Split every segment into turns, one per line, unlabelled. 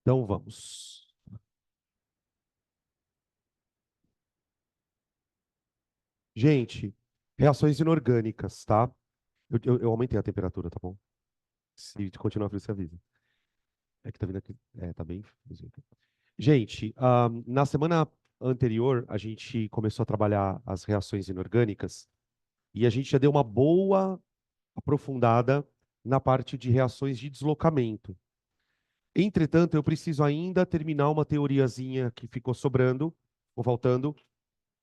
Então vamos. Gente, reações inorgânicas, tá? Eu aumentei a temperatura, tá bom? Se continuar frio, você avisa. É que tá vindo aqui. É, tá bem friozinho aqui. Gente, na semana anterior, a gente começou a trabalhar as reações inorgânicas e a gente já deu uma boa aprofundada na parte de reações de deslocamento. Entretanto, eu preciso ainda terminar uma teoriazinha que ficou sobrando, ou faltando,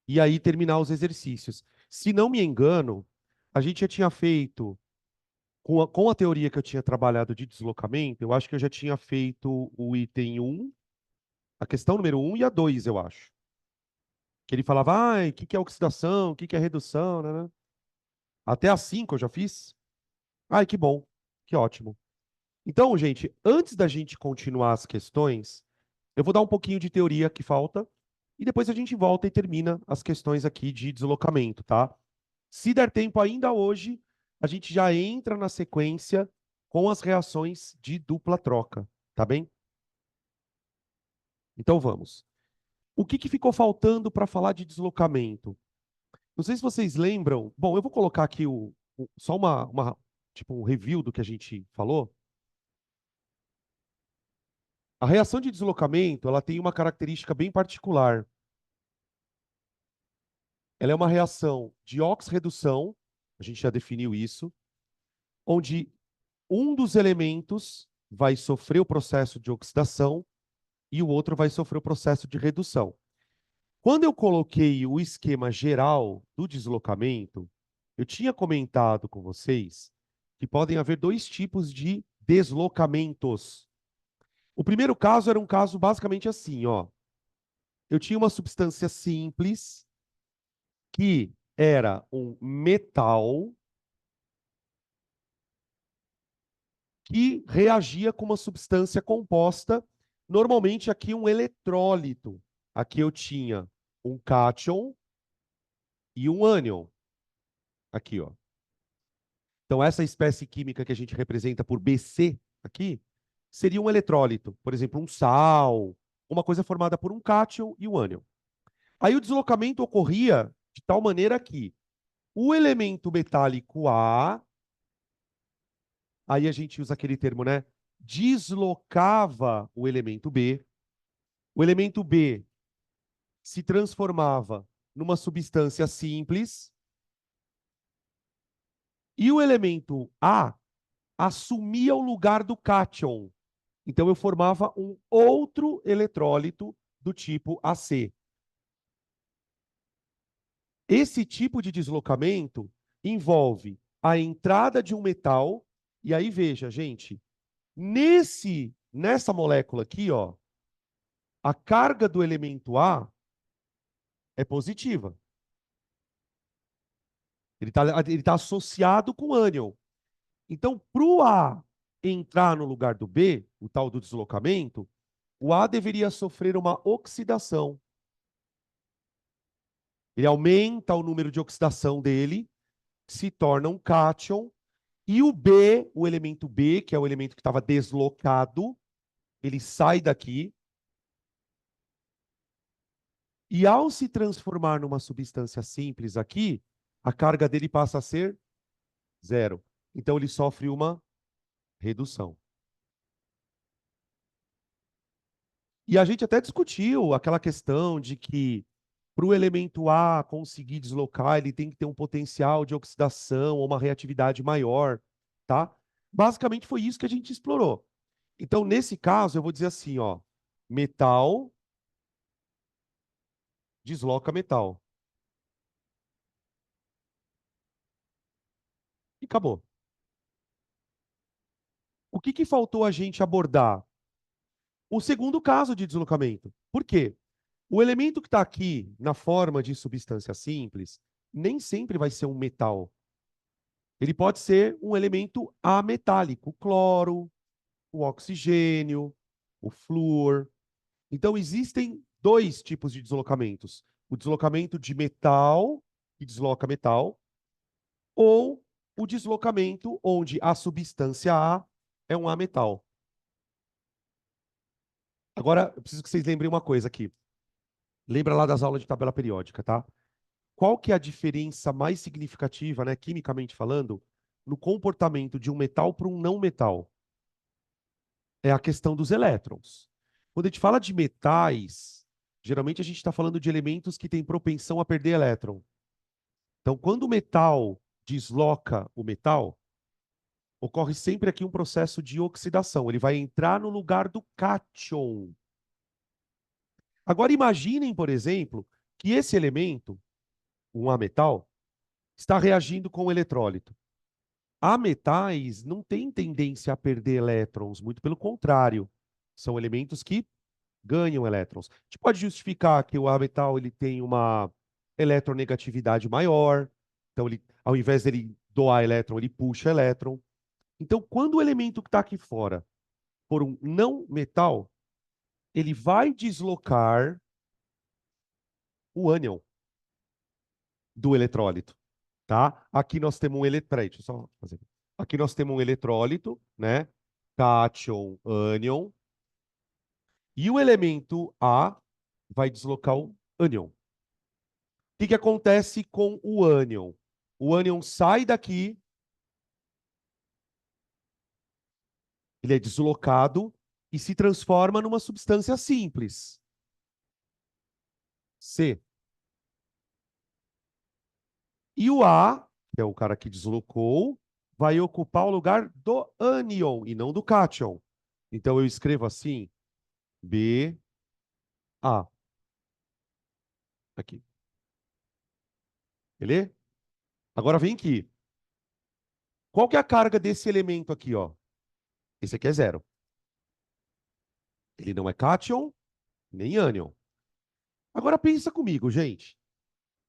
e aí terminar os exercícios. Se não me engano, a gente já tinha feito, com a teoria que eu tinha trabalhado de deslocamento, eu acho que eu já tinha feito o item um, a questão número um e a 2, eu acho. Que ele falava, o que que é oxidação, o que que é redução, né? Até a 5 eu já fiz. Ai, que bom, que ótimo. Então, gente, antes da gente continuar as questões, eu vou dar um pouquinho de teoria que falta, e depois a gente volta e termina as questões aqui de deslocamento, tá? Se der tempo ainda hoje, a gente já entra na sequência com as reações de dupla troca, tá bem? Então vamos. O que que ficou faltando para falar de deslocamento? Não sei se vocês lembram. Bom, eu vou colocar aqui só tipo um review do que a gente falou. A reação de deslocamento, ela tem uma característica bem particular. Ela é uma reação de oxirredução, a gente já definiu isso, onde um dos elementos vai sofrer o processo de oxidação e o outro vai sofrer o processo de redução. Quando eu coloquei o esquema geral do deslocamento, eu tinha comentado com vocês que podem haver dois tipos de deslocamentos. O primeiro caso era um caso basicamente assim, ó. Eu tinha uma substância simples que era um metal que reagia com uma substância composta, normalmente aqui um eletrólito. Aqui eu tinha um cátion e um ânion. Aqui, ó. Então, essa espécie química que a gente representa por Bc aqui seria um eletrólito, por exemplo, um sal, uma coisa formada por um cátion e um ânion. Aí o deslocamento ocorria de tal maneira que o elemento metálico A, aí a gente usa aquele termo, né? Deslocava o elemento B se transformava numa substância simples e o elemento A assumia o lugar do cátion. Então eu formava um outro eletrólito do tipo AC. Esse tipo de deslocamento envolve a entrada de um metal, e aí veja, gente, nessa molécula aqui, ó, a carga do elemento A é positiva. Ele tá associado com ânion. Então, para o A entrar no lugar do B, o tal do deslocamento, o A deveria sofrer uma oxidação. Ele aumenta o número de oxidação dele, se torna um cátion, e o B, o elemento B, que é o elemento que estava deslocado, ele sai daqui, e ao se transformar numa substância simples aqui, a carga dele passa a ser zero. Então ele sofre uma redução. E a gente até discutiu aquela questão de que para o elemento A conseguir deslocar, ele tem que ter um potencial de oxidação ou uma reatividade maior, tá? Basicamente foi isso que a gente explorou. Então, nesse caso, eu vou dizer assim, ó, metal desloca metal. E acabou. O que que faltou a gente abordar? O segundo caso de deslocamento. Por quê? O elemento que está aqui na forma de substância simples nem sempre vai ser um metal. Ele pode ser um elemento ametálico, o cloro, o oxigênio, o flúor. Então, existem dois tipos de deslocamentos: o deslocamento de metal, que desloca metal, ou o deslocamento onde a substância A é um ametal. Agora, eu preciso que vocês lembrem uma coisa aqui. Lembra lá das aulas de tabela periódica, tá? Qual que é a diferença mais significativa, né, quimicamente falando, no comportamento de um metal para um não metal? É a questão dos elétrons. Quando a gente fala de metais, geralmente a gente está falando de elementos que têm propensão a perder elétron. Então, quando o metal desloca o metal, ocorre sempre aqui um processo de oxidação. Ele vai entrar no lugar do cátion. Agora, imaginem, por exemplo, que esse elemento, um ametal, está reagindo com o eletrólito. Ametais não têm tendência a perder elétrons, muito pelo contrário. São elementos que ganham elétrons. A gente pode justificar que o ametal ele tem uma eletronegatividade maior, então ele, ao invés dele doar elétron, ele puxa elétron. Então, quando o elemento que está aqui fora for um não metal, ele vai deslocar o ânion do eletrólito, tá? Aqui nós temos um eletrólito, deixa eu só fazer. Aqui nós temos um eletrólito, né? Cátion, ânion, e o elemento A vai deslocar o ânion. O que acontece com o ânion? O ânion sai daqui, ele é deslocado e se transforma numa substância simples, C. E o A, que é o cara que deslocou, vai ocupar o lugar do ânion e não do cátion. Então eu escrevo assim, B, A. Aqui. Beleza? Agora vem aqui. Qual que é a carga desse elemento aqui, ó? Esse aqui é zero. Ele não é cátion, nem ânion. Agora pensa comigo, gente.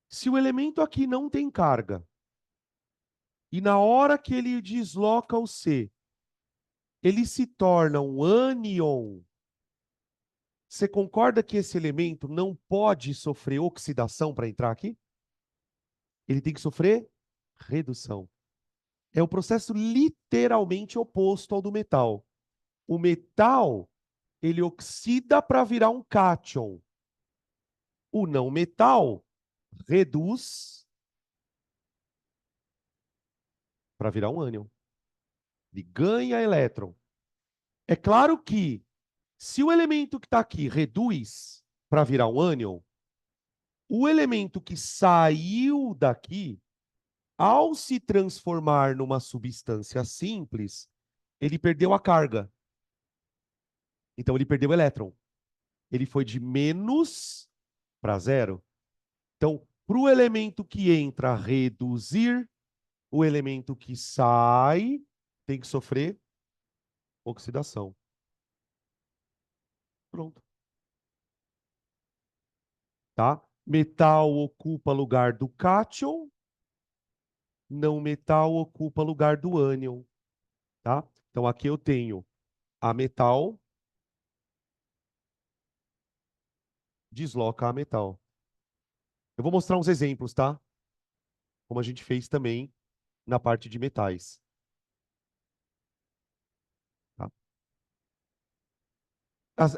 Se o elemento aqui não tem carga, e na hora que ele desloca o C, ele se torna um ânion, você concorda que esse elemento não pode sofrer oxidação para entrar aqui? Ele tem que sofrer redução. É o processo literalmente oposto ao do metal. O metal, ele oxida para virar um cátion. O não metal reduz para virar um ânion. Ele ganha elétron. É claro que, se o elemento que está aqui reduz para virar um ânion, o elemento que saiu daqui, ao se transformar numa substância simples, ele perdeu a carga. Então, ele perdeu o elétron. Ele foi de menos para zero. Então, para o elemento que entra reduzir, o elemento que sai tem que sofrer oxidação. Pronto. Tá? Metal ocupa lugar do cátion, não metal ocupa lugar do ânion. Tá? Então, aqui eu tenho a metal, desloca a metal. Eu vou mostrar uns exemplos, tá? Como a gente fez também na parte de metais. Tá?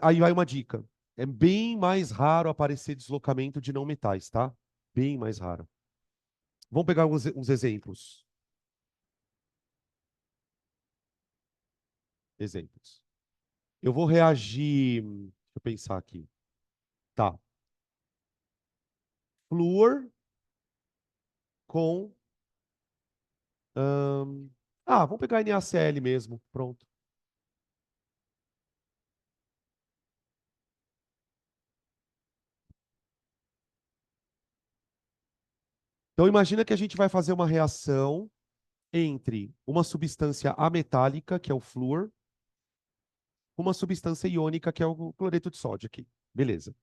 Aí vai uma dica. É bem mais raro aparecer deslocamento de não metais, tá? Bem mais raro. Vamos pegar uns exemplos. Exemplos. Eu vou reagir. Deixa eu pensar aqui. Tá. Flúor com. Vamos pegar NaCl mesmo. Pronto. Então, imagina que a gente vai fazer uma reação entre uma substância ametálica, que é o flúor, com uma substância iônica, que é o cloreto de sódio aqui. Beleza.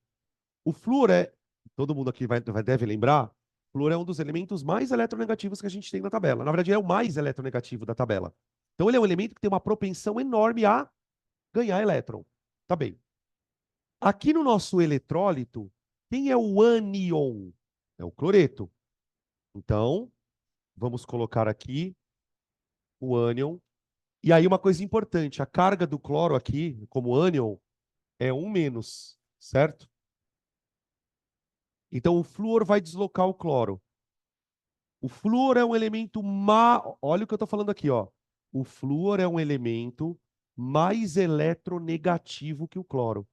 O flúor é, todo mundo aqui deve lembrar, o flúor é um dos elementos mais eletronegativos que a gente tem na tabela. Na verdade, é o mais eletronegativo da tabela. Então, ele é um elemento que tem uma propensão enorme a ganhar elétron. Tá bem. Aqui no nosso eletrólito, quem é o ânion? É o cloreto. Então, vamos colocar aqui o ânion. E aí, uma coisa importante, a carga do cloro aqui, como ânion, é um menos, certo? Então o flúor vai deslocar o cloro. O flúor é um elemento Olha o que eu estou falando aqui, ó. O flúor é um elemento mais eletronegativo que o cloro.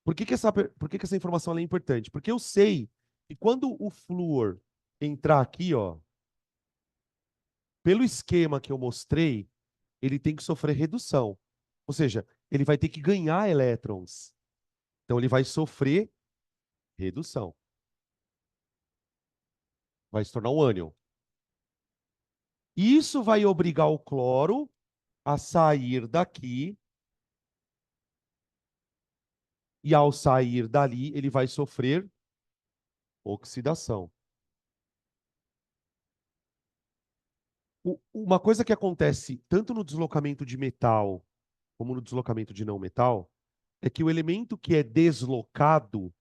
Por que que essa informação ela é importante? Porque eu sei que quando o flúor entrar aqui, ó, pelo esquema que eu mostrei, ele tem que sofrer redução. Ou seja, ele vai ter que ganhar elétrons. Então ele vai sofrer redução. Vai se tornar um ânion. Isso vai obrigar o cloro a sair daqui, e ao sair dali, ele vai sofrer oxidação. Uma coisa que acontece tanto no deslocamento de metal como no deslocamento de não metal é que o elemento que é deslocado,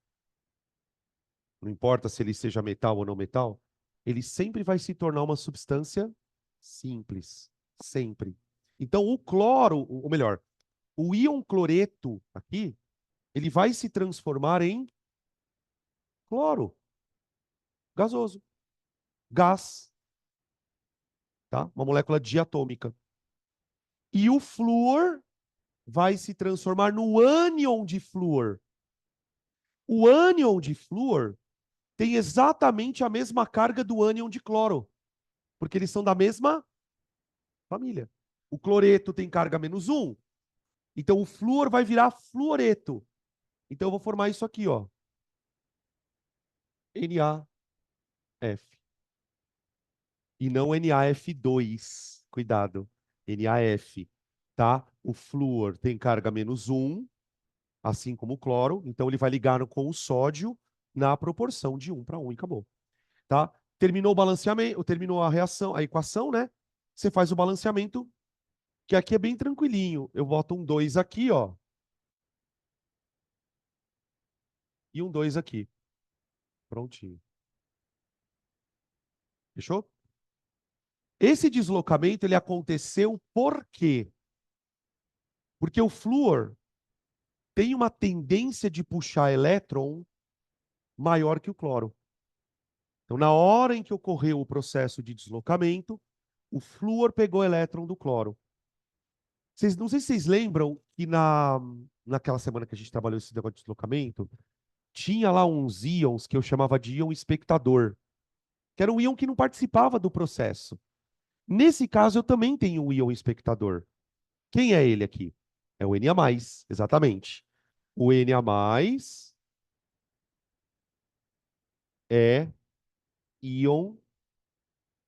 não importa se ele seja metal ou não metal, ele sempre vai se tornar uma substância simples. Sempre. Então, o cloro, ou melhor, o íon cloreto aqui, ele vai se transformar em cloro, gasoso, gás, tá? Uma molécula diatômica. E o flúor vai se transformar no ânion de flúor. O ânion de flúor tem exatamente a mesma carga do ânion de cloro, porque eles são da mesma família. O cloreto tem carga -1, então o flúor vai virar fluoreto. Então eu vou formar isso aqui, ó. NaF. E não NaF2. Cuidado. NaF, tá? O flúor tem carga -1, assim como o cloro, então ele vai ligar com o sódio na proporção de 1 para 1 e acabou, tá? Terminou o balanceamento, terminou a reação, a equação, né? Você faz o balanceamento, que aqui é bem tranquilinho. Eu boto um 2 aqui, ó, e um 2 aqui. Prontinho. Fechou? Esse deslocamento ele aconteceu por quê? Porque o flúor tem uma tendência de puxar elétron maior que o cloro. Então, na hora em que ocorreu o processo de deslocamento, o flúor pegou elétron do cloro. Não sei se vocês lembram que naquela semana que a gente trabalhou esse negócio de deslocamento, tinha lá uns íons que eu chamava de íon espectador, que era um íon que não participava do processo. Nesse caso, eu também tenho um íon espectador. Quem é ele aqui? É o Na+, exatamente. O Na+ é íon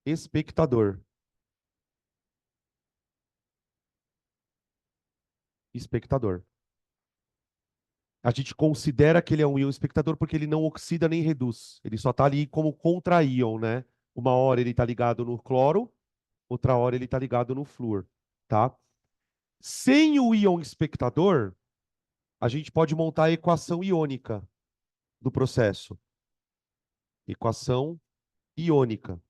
espectador. Espectador. A gente considera que ele é um íon espectador porque ele não oxida nem reduz. Ele só está ali como contra-íon, né? Uma hora ele está ligado no cloro, outra hora ele está ligado no flúor, tá? Sem o íon espectador, a gente pode montar a equação iônica do processo. Equação iônica.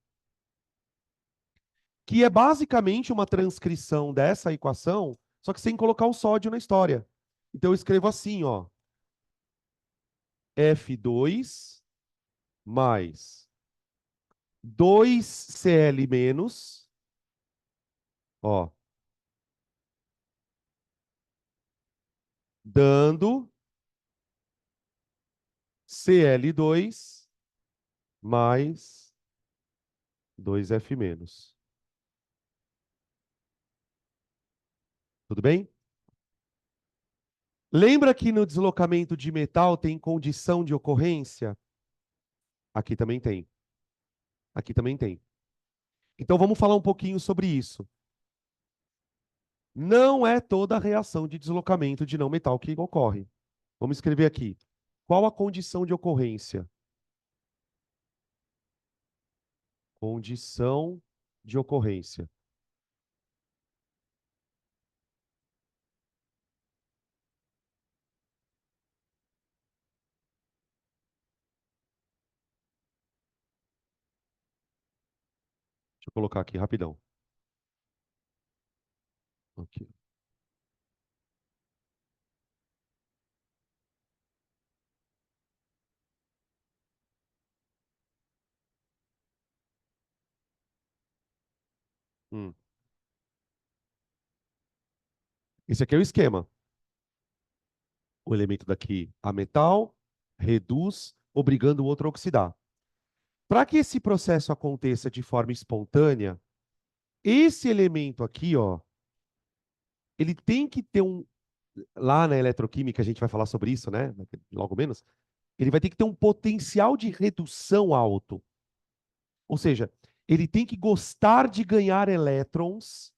Que é basicamente uma transcrição dessa equação, só que sem colocar o sódio na história. Então eu escrevo assim, ó. F2 mais 2Cl menos, ó, dando Cl2 mais 2F menos. Tudo bem? Lembra que no deslocamento de metal tem condição de ocorrência? Aqui também tem. Aqui também tem. Então vamos falar um pouquinho sobre isso. Não é toda a reação de deslocamento de não metal que ocorre. Vamos escrever aqui. Qual a condição de ocorrência? Condição de ocorrência. Deixa eu colocar aqui rapidão. Aqui. Hum. Esse aqui é o esquema. O elemento daqui a metal, reduz, obrigando o outro a oxidar. Para que esse processo aconteça de forma espontânea, esse elemento aqui, ó, ele tem que ter um. Lá na eletroquímica, a gente vai falar sobre isso, né? Logo menos. Ele vai ter que ter um potencial de redução alto. Ou seja, ele tem que gostar de ganhar elétrons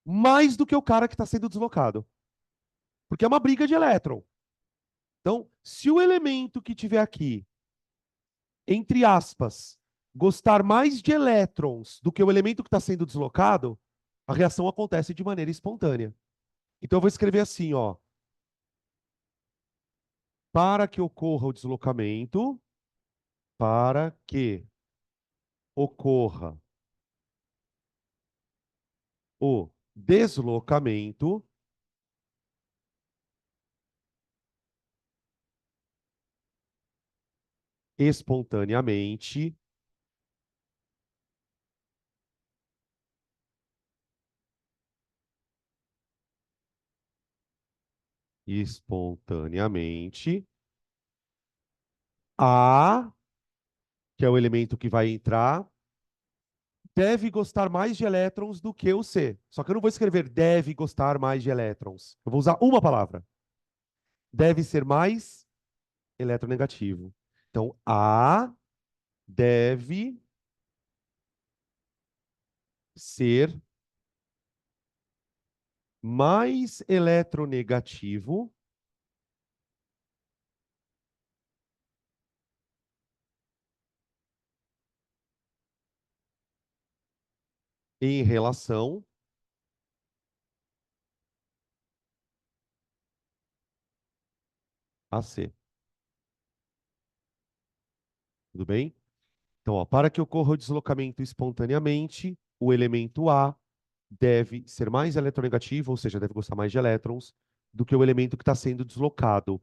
mais do que o cara que está sendo deslocado. Porque é uma briga de elétron. Então, se o elemento que tiver aqui, entre aspas, gostar mais de elétrons do que o elemento que está sendo deslocado, a reação acontece de maneira espontânea. Então, eu vou escrever assim, ó. Para que ocorra o deslocamento, para que ocorra o deslocamento, espontaneamente, espontaneamente, A, que é o elemento que vai entrar, deve gostar mais de elétrons do que o C. Só que eu não vou escrever deve gostar mais de elétrons. Eu vou usar uma palavra. Deve ser mais eletronegativo. Então, A deve ser mais eletronegativo em relação a C. Tudo bem? Então, ó, para que ocorra o deslocamento espontaneamente, o elemento A deve ser mais eletronegativo, ou seja, deve gostar mais de elétrons, do que o elemento que está sendo deslocado.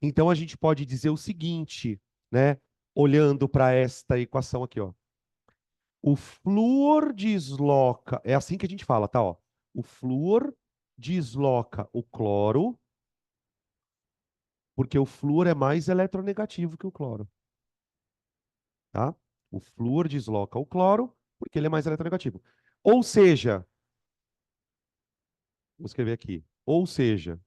Então, a gente pode dizer o seguinte, né? Olhando para esta equação aqui, ó. O flúor desloca, é assim que a gente fala, tá? Ó. O flúor desloca o cloro, porque o flúor é mais eletronegativo que o cloro, tá? O flúor desloca o cloro, porque ele é mais eletronegativo. Ou seja, vou escrever aqui. Ou seja,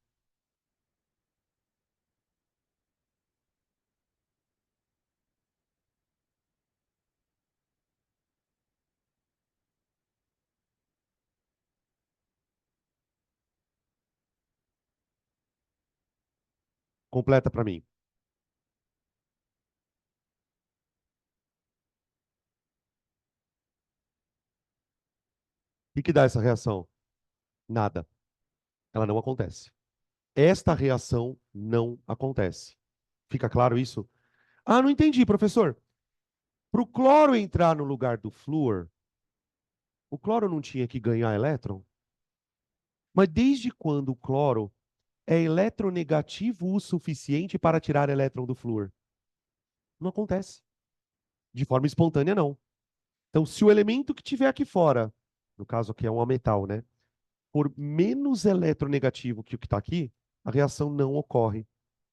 completa para mim. O que dá essa reação? Nada. Ela não acontece. Esta reação não acontece. Fica claro isso? Ah, não entendi, professor. Para o cloro entrar no lugar do flúor, o cloro não tinha que ganhar elétron? Mas desde quando o cloro é eletronegativo o suficiente para tirar elétron do flúor? Não acontece. De forma espontânea, não. Então, se o elemento que tiver aqui fora, no caso aqui é um ametal, né? For menos eletronegativo que o que está aqui, a reação não ocorre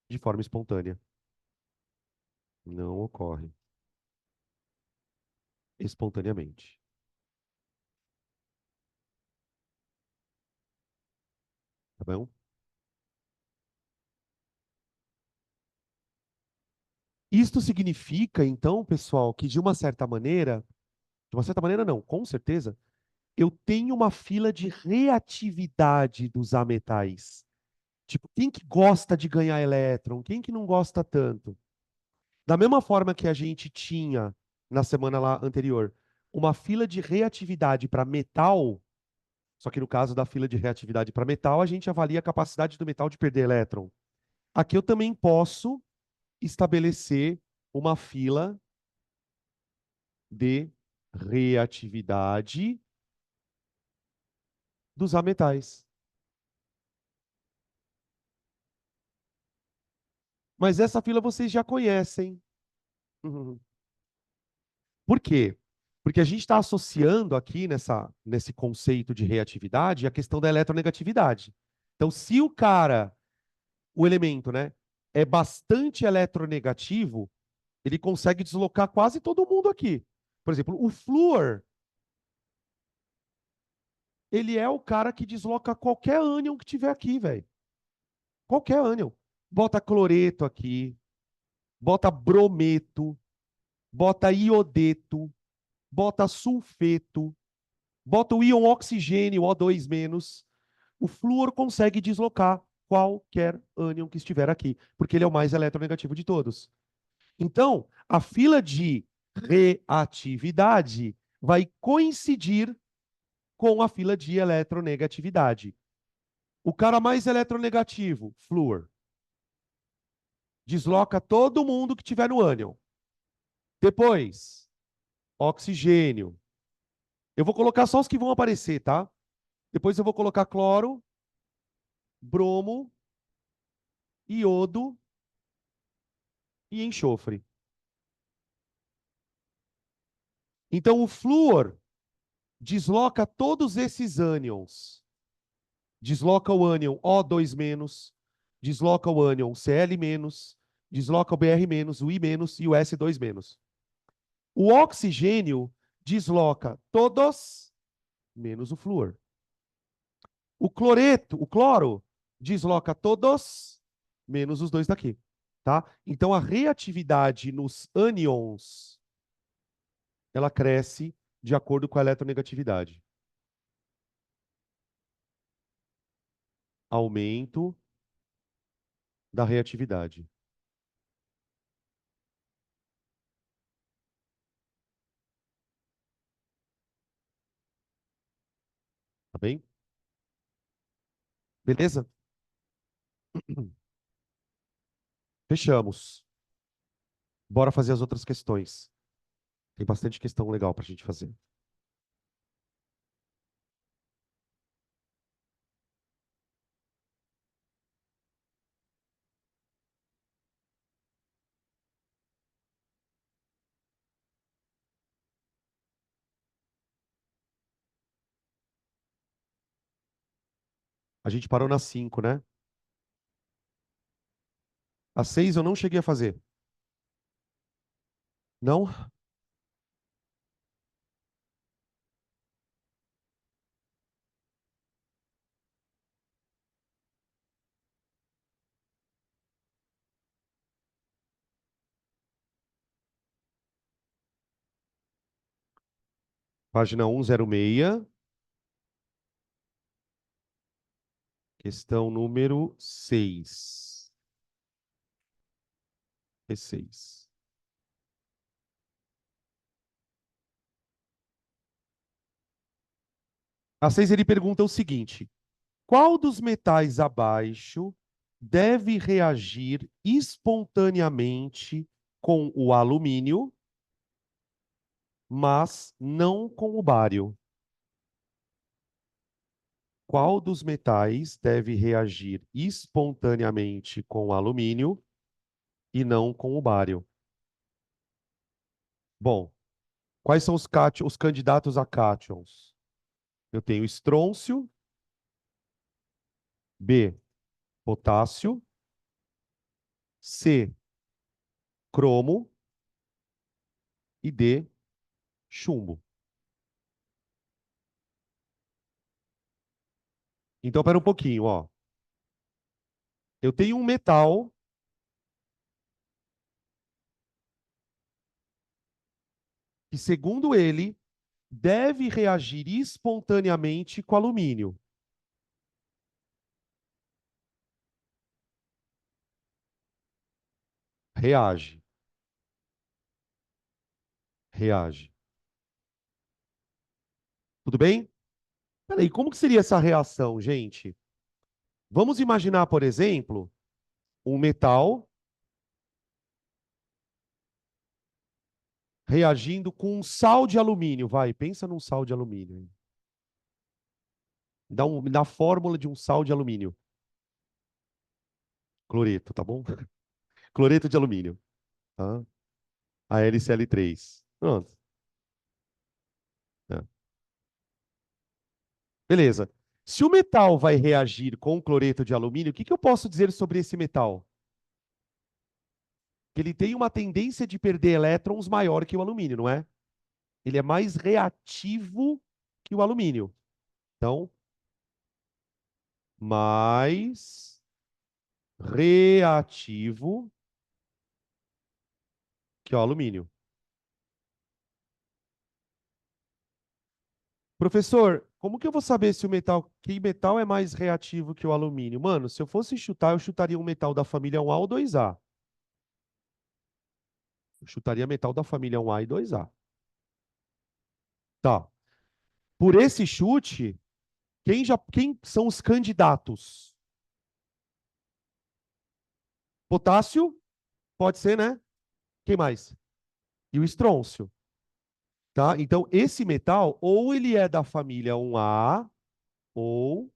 de forma espontânea. Não ocorre espontaneamente. Tá bom? Isto significa, então, pessoal, que de uma certa maneira não, com certeza, eu tenho uma fila de reatividade dos ametais. Tipo, quem que gosta de ganhar elétron? Quem que não gosta tanto? Da mesma forma que a gente tinha na semana lá anterior, uma fila de reatividade para metal, só que no caso da fila de reatividade para metal, a gente avalia a capacidade do metal de perder elétron. Aqui eu também posso estabelecer uma fila de reatividade dos ametais. Mas essa fila vocês já conhecem. Uhum. Por quê? Porque a gente está associando aqui nesse conceito de reatividade a questão da eletronegatividade. Então, se o cara, o elemento, né, é bastante eletronegativo, ele consegue deslocar quase todo mundo aqui. Por exemplo, o flúor, ele é o cara que desloca qualquer ânion que tiver aqui, velho. Qualquer ânion. Bota cloreto aqui, bota brometo, bota iodeto, bota sulfeto, bota o íon oxigênio, O2 menos. O flúor consegue deslocar qualquer ânion que estiver aqui, porque ele é o mais eletronegativo de todos. Então, a fila de reatividade vai coincidir com a fila de eletronegatividade. O cara mais eletronegativo, flúor, desloca todo mundo que tiver no ânion. Depois, oxigênio. Eu vou colocar só os que vão aparecer, tá? Depois eu vou colocar cloro, bromo, iodo e enxofre. Então, o flúor desloca todos esses ânions. Desloca o ânion O2-, desloca o ânion Cl-, desloca o Br-, o I- e o S2-. O oxigênio desloca todos, menos o flúor. O cloreto, o cloro, desloca todos, menos os dois daqui. Tá? Então, a reatividade nos ânions, ela cresce de acordo com a eletronegatividade. Aumento da reatividade. Tá bem? Beleza? Fechamos. Bora fazer as outras questões. Tem bastante questão legal para a gente fazer. A gente parou na 5, né? A 6 eu não cheguei a fazer. Não? Página 106, questão número 6. E6. A 6 ele pergunta o seguinte: qual dos metais abaixo deve reagir espontaneamente com o alumínio, mas não com o bário? Qual dos metais deve reagir espontaneamente com o alumínio e não com o bário? Bom, quais são os candidatos a cátions? Eu tenho estrôncio, B, potássio, C, cromo e D, chumbo. Então, pera um pouquinho, ó. Eu tenho um metal que, segundo ele, deve reagir espontaneamente com alumínio. Reage. Reage. Tudo bem? Peraí, como que seria essa reação, gente? Vamos imaginar, por exemplo, um metal reagindo com um sal de alumínio. Vai, pensa num sal de alumínio. Me dá a fórmula de um sal de alumínio. Cloreto, tá bom? Cloreto de alumínio. Tá? A LCl3. Pronto. Beleza. Se o metal vai reagir com o cloreto de alumínio, o que que eu posso dizer sobre esse metal? Que ele tem uma tendência de perder elétrons maior que o alumínio, não é? Ele é mais reativo que o alumínio. Então, mais reativo que o alumínio. Professor, como que eu vou saber se que metal é mais reativo que o alumínio? Mano, se eu fosse chutar, eu chutaria um metal da família 1A ou 2A. Eu chutaria metal da família 1A e 2A. Tá. Por esse chute, quem são os candidatos? Potássio, pode ser, né? Quem mais? E o estrôncio, tá? Então, esse metal, ou ele é da família 1A ou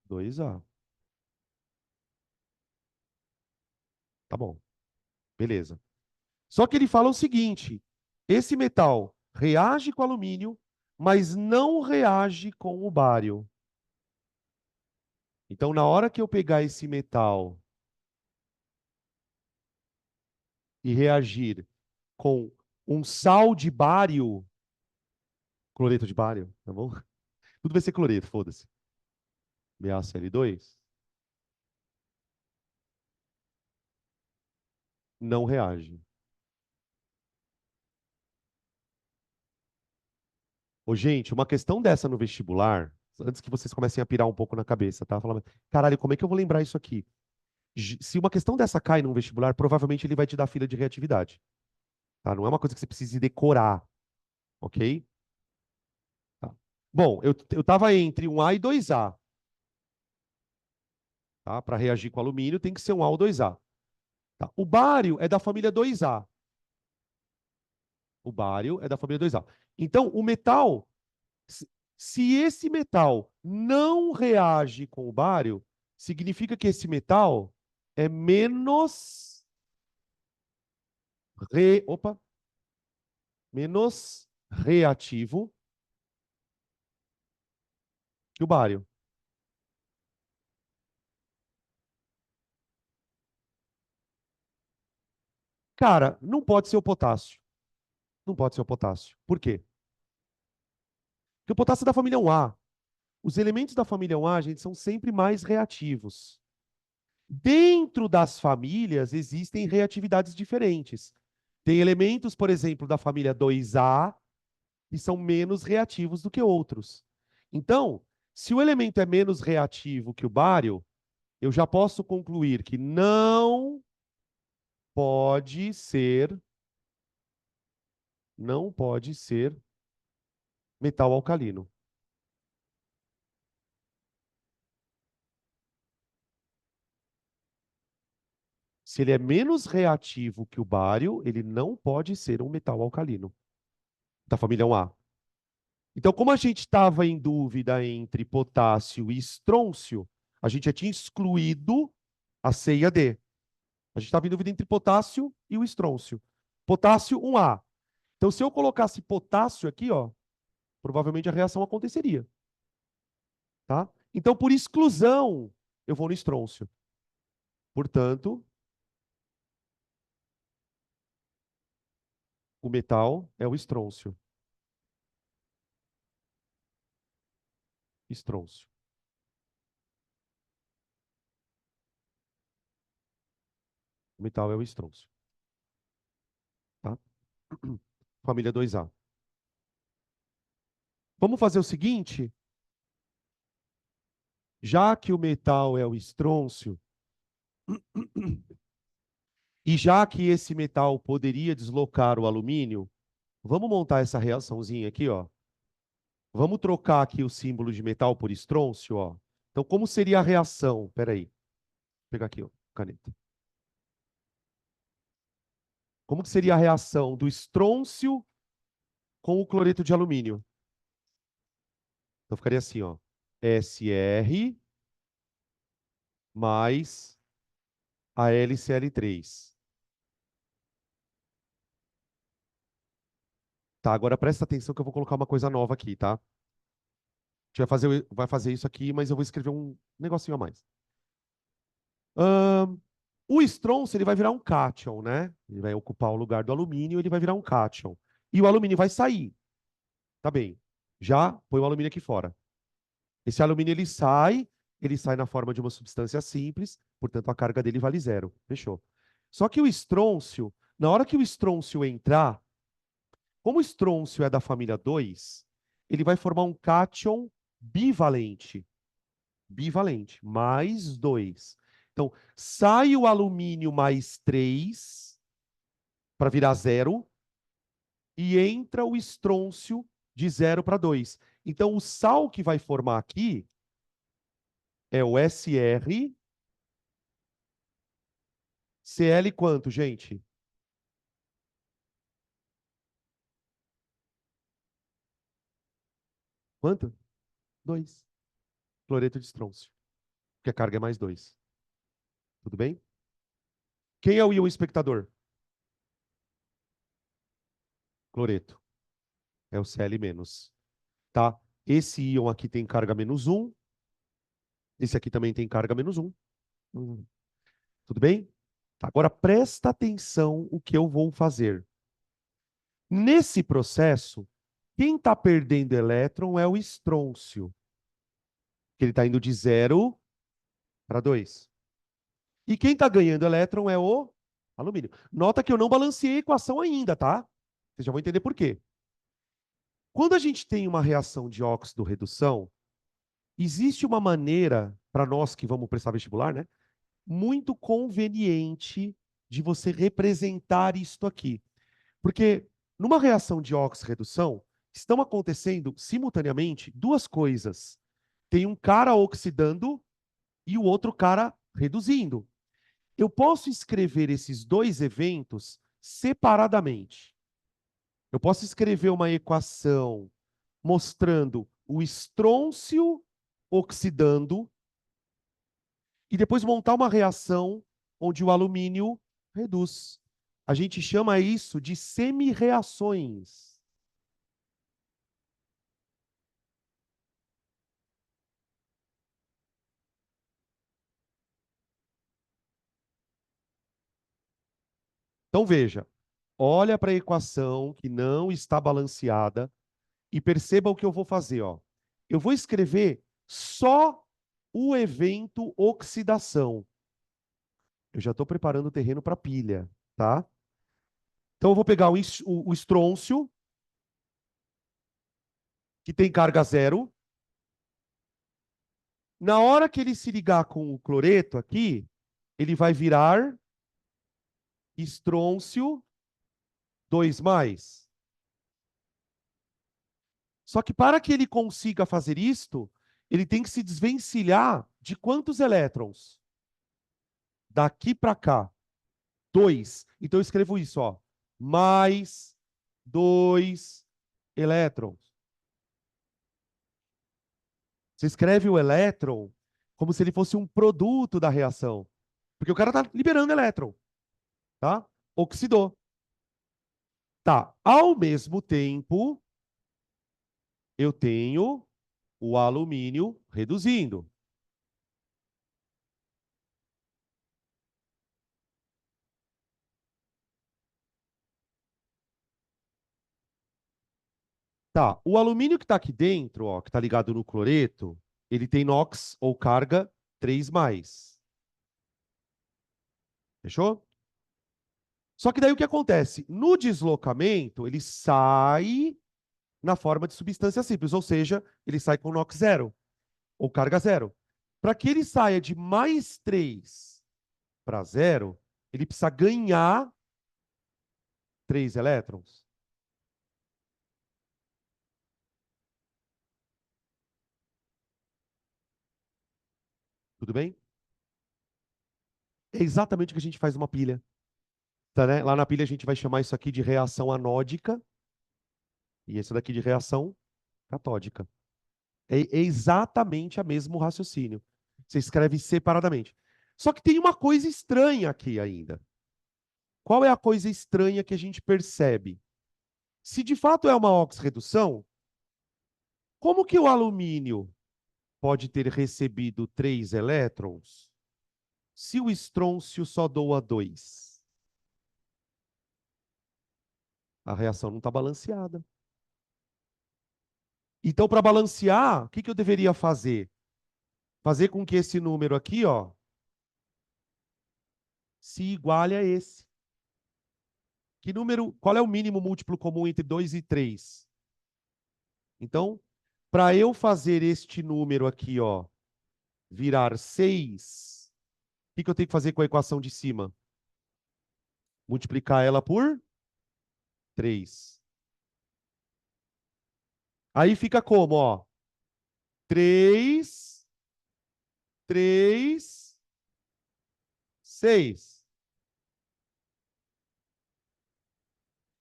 2A. Tá bom, beleza. Só que ele fala o seguinte: esse metal reage com alumínio, mas não reage com o bário. Então, na hora que eu pegar esse metal e reagir com um sal de bário, cloreto de bário, tá bom? Tudo vai ser cloreto, foda-se. BaCl2, não reage. Ô, gente, uma questão dessa no vestibular, antes que vocês comecem a pirar um pouco na cabeça, tá? Falando, caralho, como é que eu vou lembrar isso aqui? Se uma questão dessa cai num vestibular, provavelmente ele vai te dar fila de reatividade, tá? Não é uma coisa que você precise decorar, ok? Tá. Bom, eu tava entre um A e 2A, tá? Para reagir com alumínio tem que ser um A ou 2A. Tá? O bário é da família 2A. O bário é da família 2A. Então, o metal, se se esse metal não reage com o bário, significa que esse metal é menos opa, menos reativo que o bário. Cara, não pode ser o potássio. Não pode ser o potássio. Por quê? Porque o potássio é da família 1A. Os elementos da família 1A, gente, são sempre mais reativos. Dentro das famílias existem reatividades diferentes. Tem elementos, por exemplo, da família 2A que são menos reativos do que outros. Então, se o elemento é menos reativo que o bário, eu já posso concluir que pode ser, não pode ser metal alcalino. Se ele é menos reativo que o bário, ele não pode ser um metal alcalino da família 1A. Então, como a gente estava em dúvida entre potássio e estrôncio, a gente já tinha excluído a C e a D. A gente estava em dúvida entre potássio e o estrôncio. Potássio 1A. Então, se eu colocasse potássio aqui, ó, provavelmente a reação aconteceria, tá? Então, por exclusão, eu vou no estrôncio. Portanto, o metal é o estrôncio. Estrôncio. O metal é o estrôncio, tá? Família 2A. Vamos fazer o seguinte, já que o metal é o estrôncio, e já que esse metal poderia deslocar o alumínio, vamos montar essa reaçãozinha aqui, ó. Vamos trocar aqui o símbolo de metal por estrôncio, ó. Então, como seria a reação? Espera aí. Vou pegar aqui, ó, caneta. Como que seria a reação do estrôncio com o cloreto de alumínio? Então, ficaria assim, ó. SR mais AlCl3. Tá, agora presta atenção que eu vou colocar uma coisa nova aqui, tá? vai fazer isso aqui, mas eu vou escrever um negocinho a mais. Ahn, o estronço, ele vai virar um cátion, né? Ele vai ocupar o lugar do alumínio, ele vai virar um cátion. E o alumínio vai sair. Tá bem. Já põe o alumínio aqui fora. Esse alumínio, ele sai na forma de uma substância simples, portanto, a carga dele vale zero. Fechou. Só que o estrôncio, na hora que o estrôncio entrar, como o estrôncio é da família 2, ele vai formar um cátion bivalente. Bivalente, mais 2. Então, sai o alumínio mais 3 para virar zero e entra o estrôncio de 0 para 2. Então, o sal que vai formar aqui é o SR. Cl quanto, gente? Quanto? 2. Cloreto de estrôncio, porque a carga é mais 2. Tudo bem? Quem é o íon espectador? Cloreto. É o Cl menos. Tá? Esse íon aqui tem carga menos 1. Esse aqui também tem carga menos 1. Tudo bem? Tá, agora presta atenção o que eu vou fazer. Nesse processo, quem está perdendo elétron é o estrôncio, que ele está indo de 0 para 2. E quem está ganhando elétron é o alumínio. Nota que eu não balanceei a equação ainda, tá? Vocês já vão entender por quê. Quando a gente tem uma reação de óxido-redução, existe uma maneira, para nós que vamos prestar vestibular, né? Muito conveniente de você representar isto aqui. Porque numa reação de óxido-redução, estão acontecendo simultaneamente duas coisas. Tem um cara oxidando e o outro cara reduzindo. Eu posso escrever esses dois eventos separadamente. Eu posso escrever uma equação mostrando o estrôncio oxidando e depois montar uma reação onde o alumínio reduz. A gente chama isso de semi-reações. Então veja, olha para a equação que não está balanceada e perceba o que eu vou fazer, ó. Eu vou escrever só o evento oxidação. Eu já estou preparando o terreno para pilha, tá? Então eu vou pegar o estrôncio, que tem carga zero. Na hora que ele se ligar com o cloreto aqui, ele vai virar estrôncio 2 mais. Só que para que ele consiga fazer isto, ele tem que se desvencilhar de quantos elétrons? Daqui para cá, 2. Então eu escrevo isso, ó. Mais 2 elétrons. Você escreve o elétron como se ele fosse um produto da reação. Porque o cara está liberando elétron, tá? Oxidou. Tá. Ao mesmo tempo, eu tenho o alumínio reduzindo. Tá. O alumínio que está aqui dentro, ó, que está ligado no cloreto, ele tem NOx ou carga 3 mais. Fechou? Só que daí o que acontece? No deslocamento, ele sai na forma de substância simples, ou seja, ele sai com NOx zero, ou carga zero. Para que ele saia de mais 3 para zero, ele precisa ganhar 3 elétrons. Tudo bem? É exatamente o que a gente faz numa pilha. Tá, né? Lá na pilha a gente vai chamar isso aqui de reação anódica e esse daqui de reação catódica. É exatamente o mesmo raciocínio. Você escreve separadamente. Só que tem uma coisa estranha aqui ainda. Qual é a coisa estranha que a gente percebe? Se de fato é uma oxirredução, Como que o alumínio pode ter recebido 3 elétrons se o estrôncio só doa 2? A reação não está balanceada. Então, para balancear, o que que eu deveria fazer? Fazer com que esse número aqui, ó, se iguale a esse. Que número, qual é o mínimo múltiplo comum entre 2 e 3? Então, para eu fazer este número aqui, ó, virar 6, o que que eu tenho que fazer com a equação de cima? Multiplicar ela por 3. Aí fica como, ó? 3, 3, 6.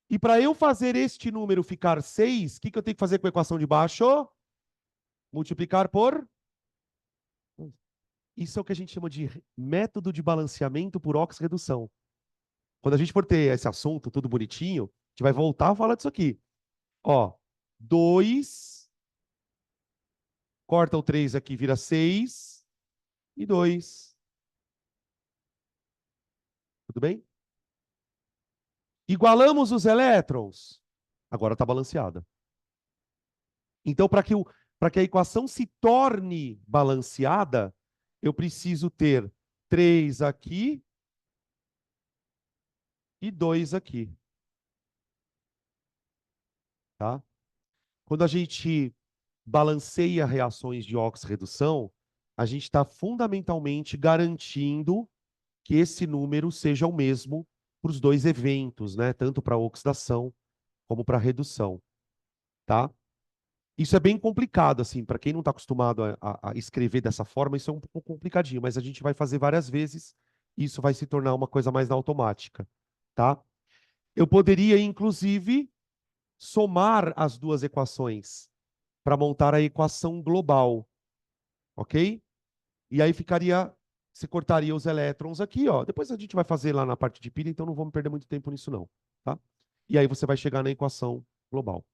E para eu fazer este número ficar 6, o que que eu tenho que fazer com a equação de baixo? Multiplicar por... Isso é o que a gente chama de método de balanceamento por oxirredução. Quando a gente for ter esse assunto tudo bonitinho, a gente vai voltar a falar disso aqui. Ó, 2, corta o 3 aqui, vira 6 e 2. Tudo bem? Igualamos os elétrons. Agora está balanceada. Então, para que a equação se torne balanceada, eu preciso ter 3 aqui e 2 aqui. Tá? Quando a gente balanceia reações de oxirredução, a gente está fundamentalmente garantindo que esse número seja o mesmo para os dois eventos, né? Tanto para a oxidação como para a redução. Tá? Isso é bem complicado, assim, para quem não está acostumado a escrever dessa forma, isso é um pouco complicadinho, mas a gente vai fazer várias vezes e isso vai se tornar uma coisa mais na automática, tá? Eu poderia, inclusive, somar as duas equações para montar a equação global, ok? E aí ficaria, você cortaria os elétrons aqui, ó. Depois a gente vai fazer lá na parte de pilha, então não vamos perder muito tempo nisso não, tá? E aí você vai chegar na equação global,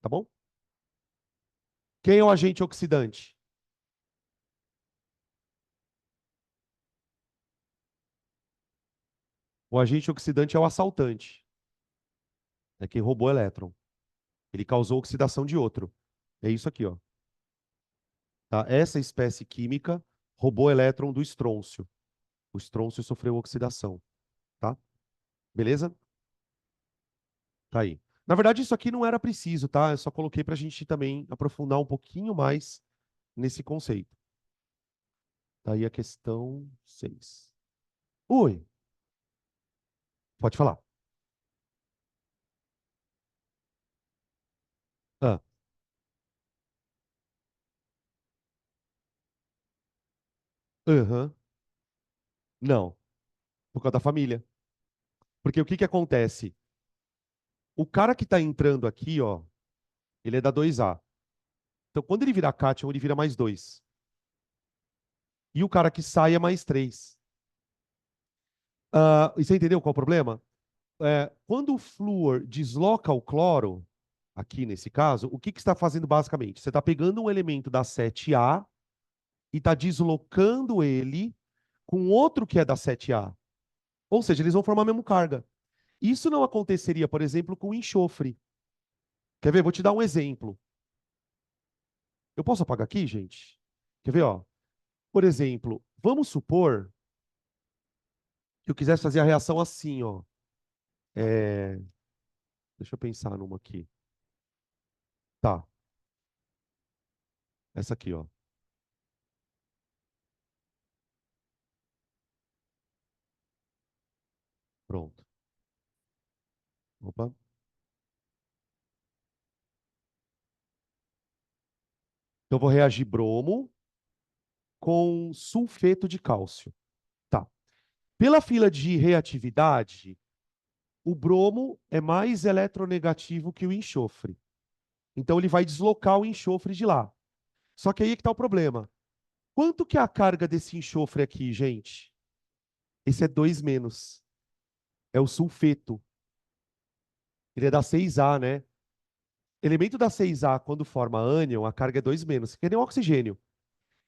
tá bom? Quem é o agente oxidante? O agente oxidante é o assaltante. É quem roubou elétron. Ele causou oxidação de outro. É isso aqui, ó. Tá? Essa espécie química roubou elétron do estrôncio. O estrôncio sofreu oxidação, tá? Beleza? Tá aí. Na verdade, isso aqui não era preciso, tá? Eu só coloquei para a gente também aprofundar um pouquinho mais nesse conceito. Tá aí a questão 6. Oi, pode falar. Ah, aham. Não, por causa da família. Porque o que que acontece? O cara que está entrando aqui, ó, ele é da 2A. Então, quando ele virar cátion, ele vira mais 2. E o cara que sai é mais 3. E você entendeu qual é o problema? Quando o flúor desloca o cloro, aqui nesse caso, o que que está fazendo basicamente? Você está pegando um elemento da 7A e está deslocando ele com outro que é da 7A. Ou seja, eles vão formar a mesma carga. Isso não aconteceria, por exemplo, com enxofre. Quer ver? Vou te dar um exemplo. Eu posso apagar aqui, gente? Quer ver, ó? Por exemplo, vamos supor que eu quisesse fazer a reação assim, ó. É, Deixa eu pensar numa aqui. Tá, essa aqui, ó. Pronto. Opa. Então, eu vou reagir bromo com sulfeto de cálcio. Tá. Pela fila de reatividade, o bromo é mais eletronegativo que o enxofre. Então, ele vai deslocar o enxofre de lá. Só que aí é que está o problema. Quanto que é a carga desse enxofre aqui, gente? Esse é 2 menos. É o sulfeto. Ele é da 6A, né? elemento da 6A, quando forma ânion, a carga é 2 menos, que nem o oxigênio.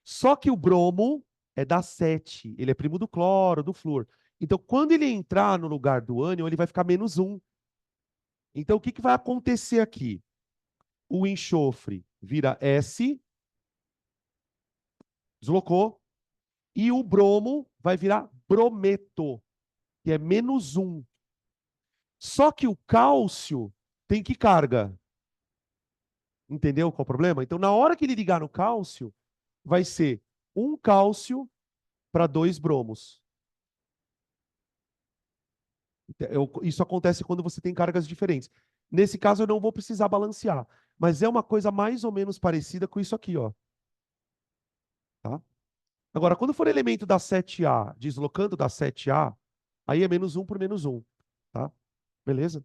Só que o bromo é da 7, ele é primo do cloro, do flúor. Então, quando ele entrar no lugar do ânion, ele vai ficar menos 1. Então, o que que vai acontecer aqui? O enxofre vira S, deslocou, e o bromo vai virar brometo, que é menos 1. Só que o cálcio tem que carga. Entendeu qual é o problema? Então, na hora que ele ligar no cálcio, vai ser um cálcio para 2 bromos. Isso acontece quando você tem cargas diferentes. Nesse caso, eu não vou precisar balancear. Mas é uma coisa mais ou menos parecida com isso aqui, ó. Tá? Agora, quando for elemento da 7A, deslocando da 7A, aí é menos 1 por menos 1. Tá? Beleza?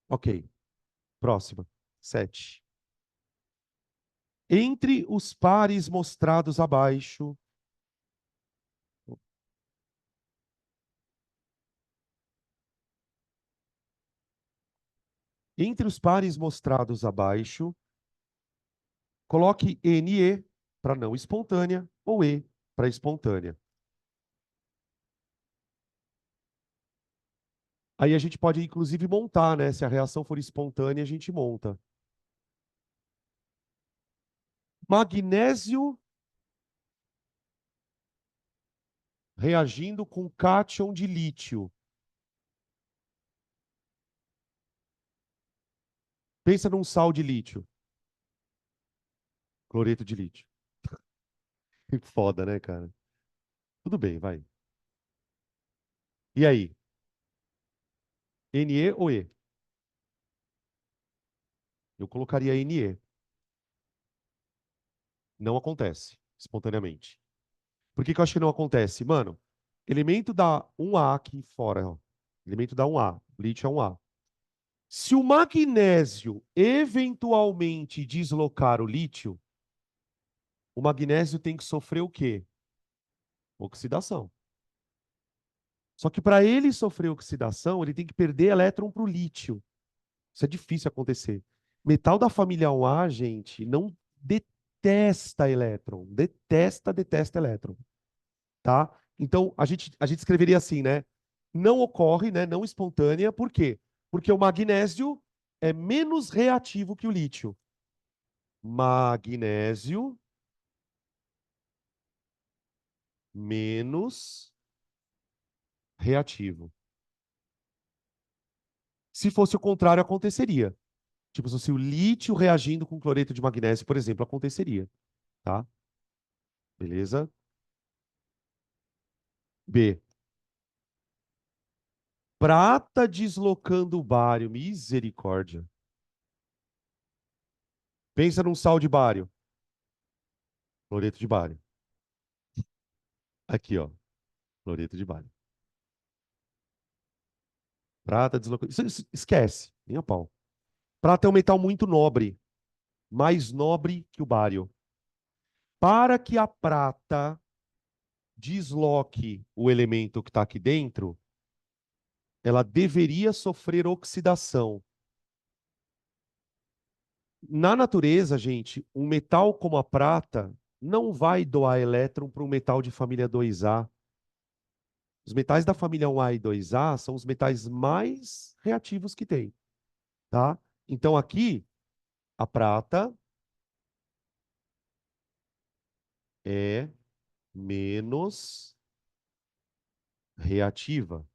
Ok. Próxima. 7. Entre os pares mostrados abaixo. Entre os pares mostrados abaixo, coloque NE para não espontânea ou E para espontânea. Aí a gente pode, inclusive, montar, né? Se a reação for espontânea, a gente monta. Magnésio reagindo com cátion de lítio. Pensa num sal de lítio. Cloreto de lítio. Que foda, né, cara? Tudo bem, vai. E aí? NE ou E? Eu colocaria NE. Não acontece espontaneamente. Por que que eu acho que não acontece? Mano, elemento da 1A aqui fora, ó. Elemento da 1A. Lítio é 1A. Se o magnésio eventualmente deslocar o lítio, o magnésio tem que sofrer o quê? Oxidação. Só que para ele sofrer oxidação, ele tem que perder elétron para o lítio. Isso é difícil acontecer. Metal da família 1A, gente, não detesta elétron. Detesta elétron. Tá? Então, a gente escreveria assim, né? Não ocorre, né? Não espontânea. Por quê? Porque o magnésio é menos reativo que o lítio. Magnésio menos reativo. Se fosse o contrário, aconteceria. Tipo, se o lítio reagindo com cloreto de magnésio, por exemplo, aconteceria. Tá? Beleza? B. Prata deslocando o bário. Misericórdia. Pensa num sal de bário. Cloreto de bário. Aqui, ó. Cloreto de bário. Prata deslocando. Isso esquece. Nem a pau. Prata é um metal muito nobre. Mais nobre que o bário. Para que a prata desloque o elemento que está aqui dentro, ela deveria sofrer oxidação. Na natureza, gente, um metal como a prata não vai doar elétron para um metal de família 2A. Os metais da família 1A e 2A são os metais mais reativos que tem, tá? Então aqui a prata é menos reativa,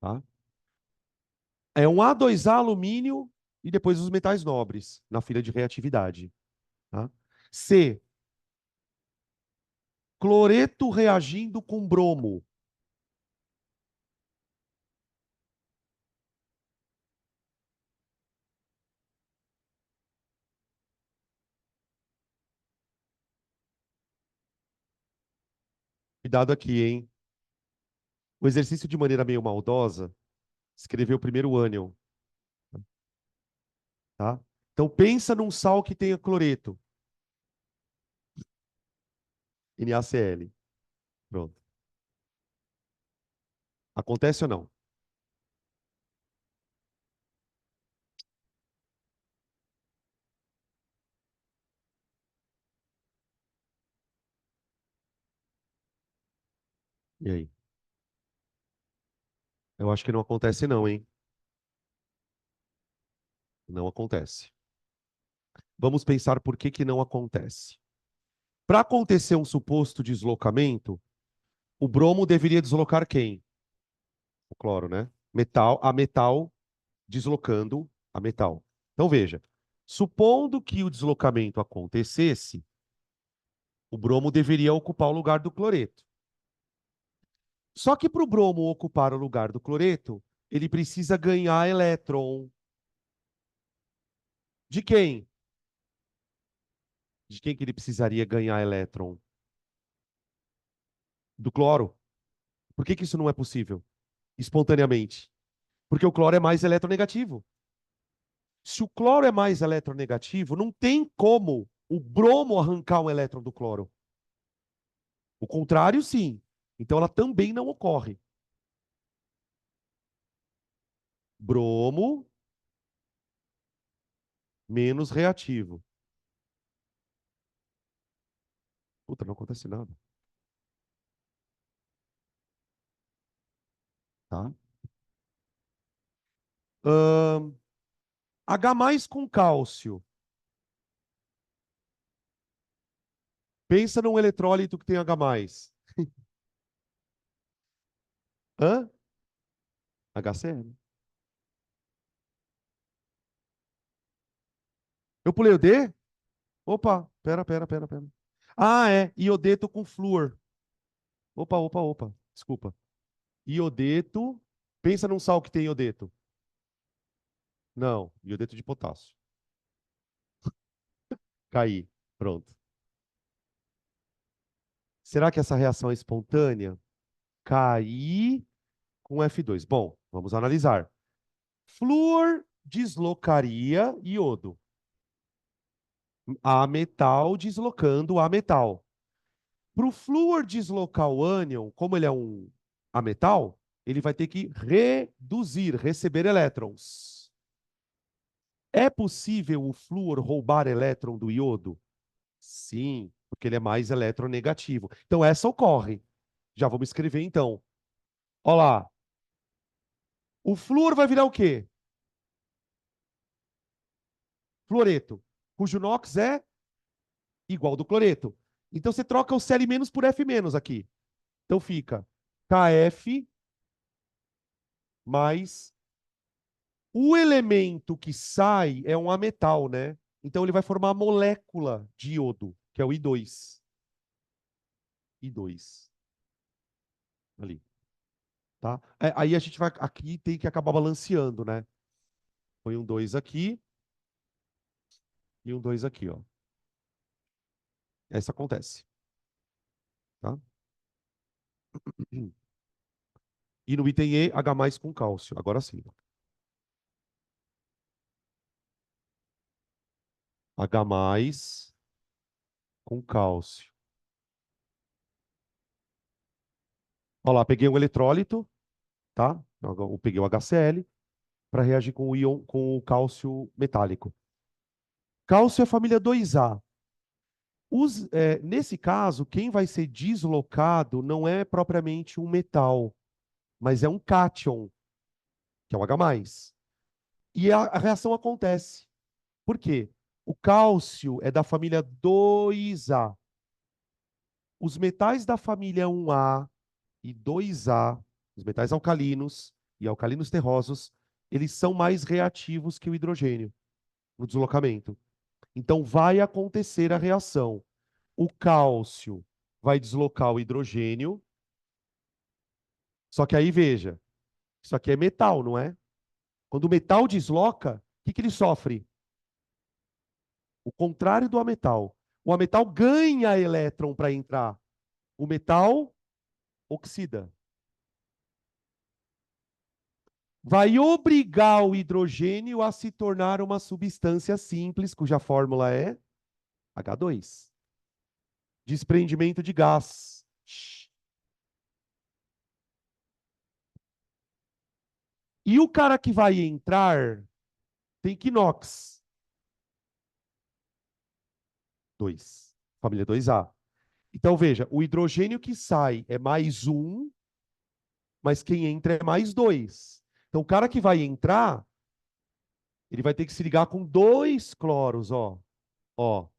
tá? É um A2A alumínio e depois os metais nobres na fila de reatividade, tá? C, cloreto reagindo com bromo. Cuidado aqui, hein? O exercício de maneira meio maldosa escreveu o primeiro ânion, tá? Então pensa num sal que tenha cloreto, NaCl. Pronto. Acontece ou não? E aí? Eu acho que não acontece não, hein? Não acontece. Vamos pensar por que que não acontece. Para acontecer um suposto deslocamento, o bromo deveria deslocar quem? O cloro, né? A metal deslocando a metal. Então veja, supondo que o deslocamento acontecesse, o bromo deveria ocupar o lugar do cloreto. Só que para o bromo ocupar o lugar do cloreto, ele precisa ganhar elétron. De quem? De quem que ele precisaria ganhar elétron? Do cloro. Por que que isso não é possível? Espontaneamente. Porque o cloro é mais eletronegativo. Se o cloro é mais eletronegativo, não tem como o bromo arrancar um elétron do cloro. O contrário, sim. Então ela também não ocorre. Bromo menos reativo. Puta, não acontece nada. Tá? Ahn, H com cálcio. Pensa num eletrólito que tem H. Hã? HCl. Eu pulei o D? Opa, pera. Ah, é. Iodeto com flúor. Opa. Desculpa. Iodeto. Pensa num sal que tem iodeto. Não, iodeto de potássio. Caí. Pronto. Será que essa reação é espontânea? Caí com F2. Bom, vamos analisar. Flúor deslocaria iodo. A metal deslocando a metal. Para o flúor deslocar o ânion, como ele é um ametal, ele vai ter que reduzir, receber elétrons. É possível o flúor roubar elétron do iodo? Sim, porque ele é mais eletronegativo. Então, essa ocorre. Já vamos escrever então. Olha lá. O flúor vai virar o quê? Fluoreto, cujo NOx é igual do cloreto. Então, você troca o Cl- por F- aqui. Então, fica Kf mais o elemento que sai é um ametal, né? Então ele vai formar a molécula de iodo, que é o I2. I2. Ali, tá? Aí a gente vai aqui tem que acabar balanceando, né? Põe um 2 aqui e um 2 aqui, ó. Essa acontece, tá? E no item E, H+ com cálcio. Agora sim. H+ com cálcio. Olha lá, peguei um eletrólito, tá? Eu peguei o HCl para reagir com o íon, com o cálcio metálico. Cálcio é família 2A. Nesse caso, quem vai ser deslocado não é propriamente um metal, mas é um cátion, que é o H+. E a reação acontece. Por quê? O cálcio é da família 2A. Os metais da família 1A e 2A, os metais alcalinos e alcalinos terrosos, eles são mais reativos que o hidrogênio no deslocamento. Então vai acontecer a reação. O cálcio vai deslocar o hidrogênio. Só que aí veja, isso aqui é metal, não é? Quando o metal desloca, o que que ele sofre? O contrário do ametal. O ametal ganha elétron para entrar. O metal oxida. Vai obrigar o hidrogênio a se tornar uma substância simples, cuja fórmula é H2. Desprendimento de gás. E o cara que vai entrar tem Quinox 2, família 2A. Então, veja, o hidrogênio que sai é mais um, mas quem entra é mais dois. Então, o cara que vai entrar, ele vai ter que se ligar com dois cloros, ó. Ó.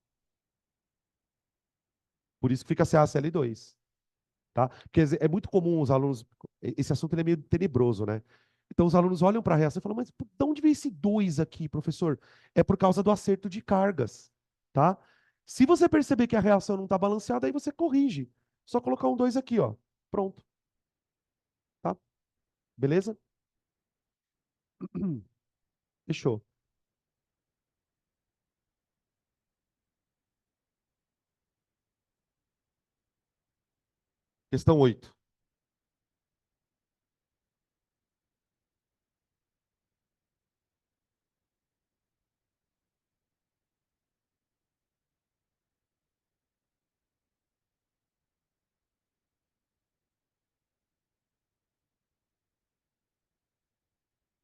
Por isso que fica CaCl2, tá? Porque é muito comum os alunos. Esse assunto ele é meio tenebroso, né? Então, os alunos olham para a reação e falam, mas de onde veio esse 2 aqui, professor? É por causa do acerto de cargas, tá? Se você perceber que a reação não está balanceada, aí você corrige. Só colocar um 2 aqui, ó. Pronto, tá? Beleza? Fechou. Questão 8.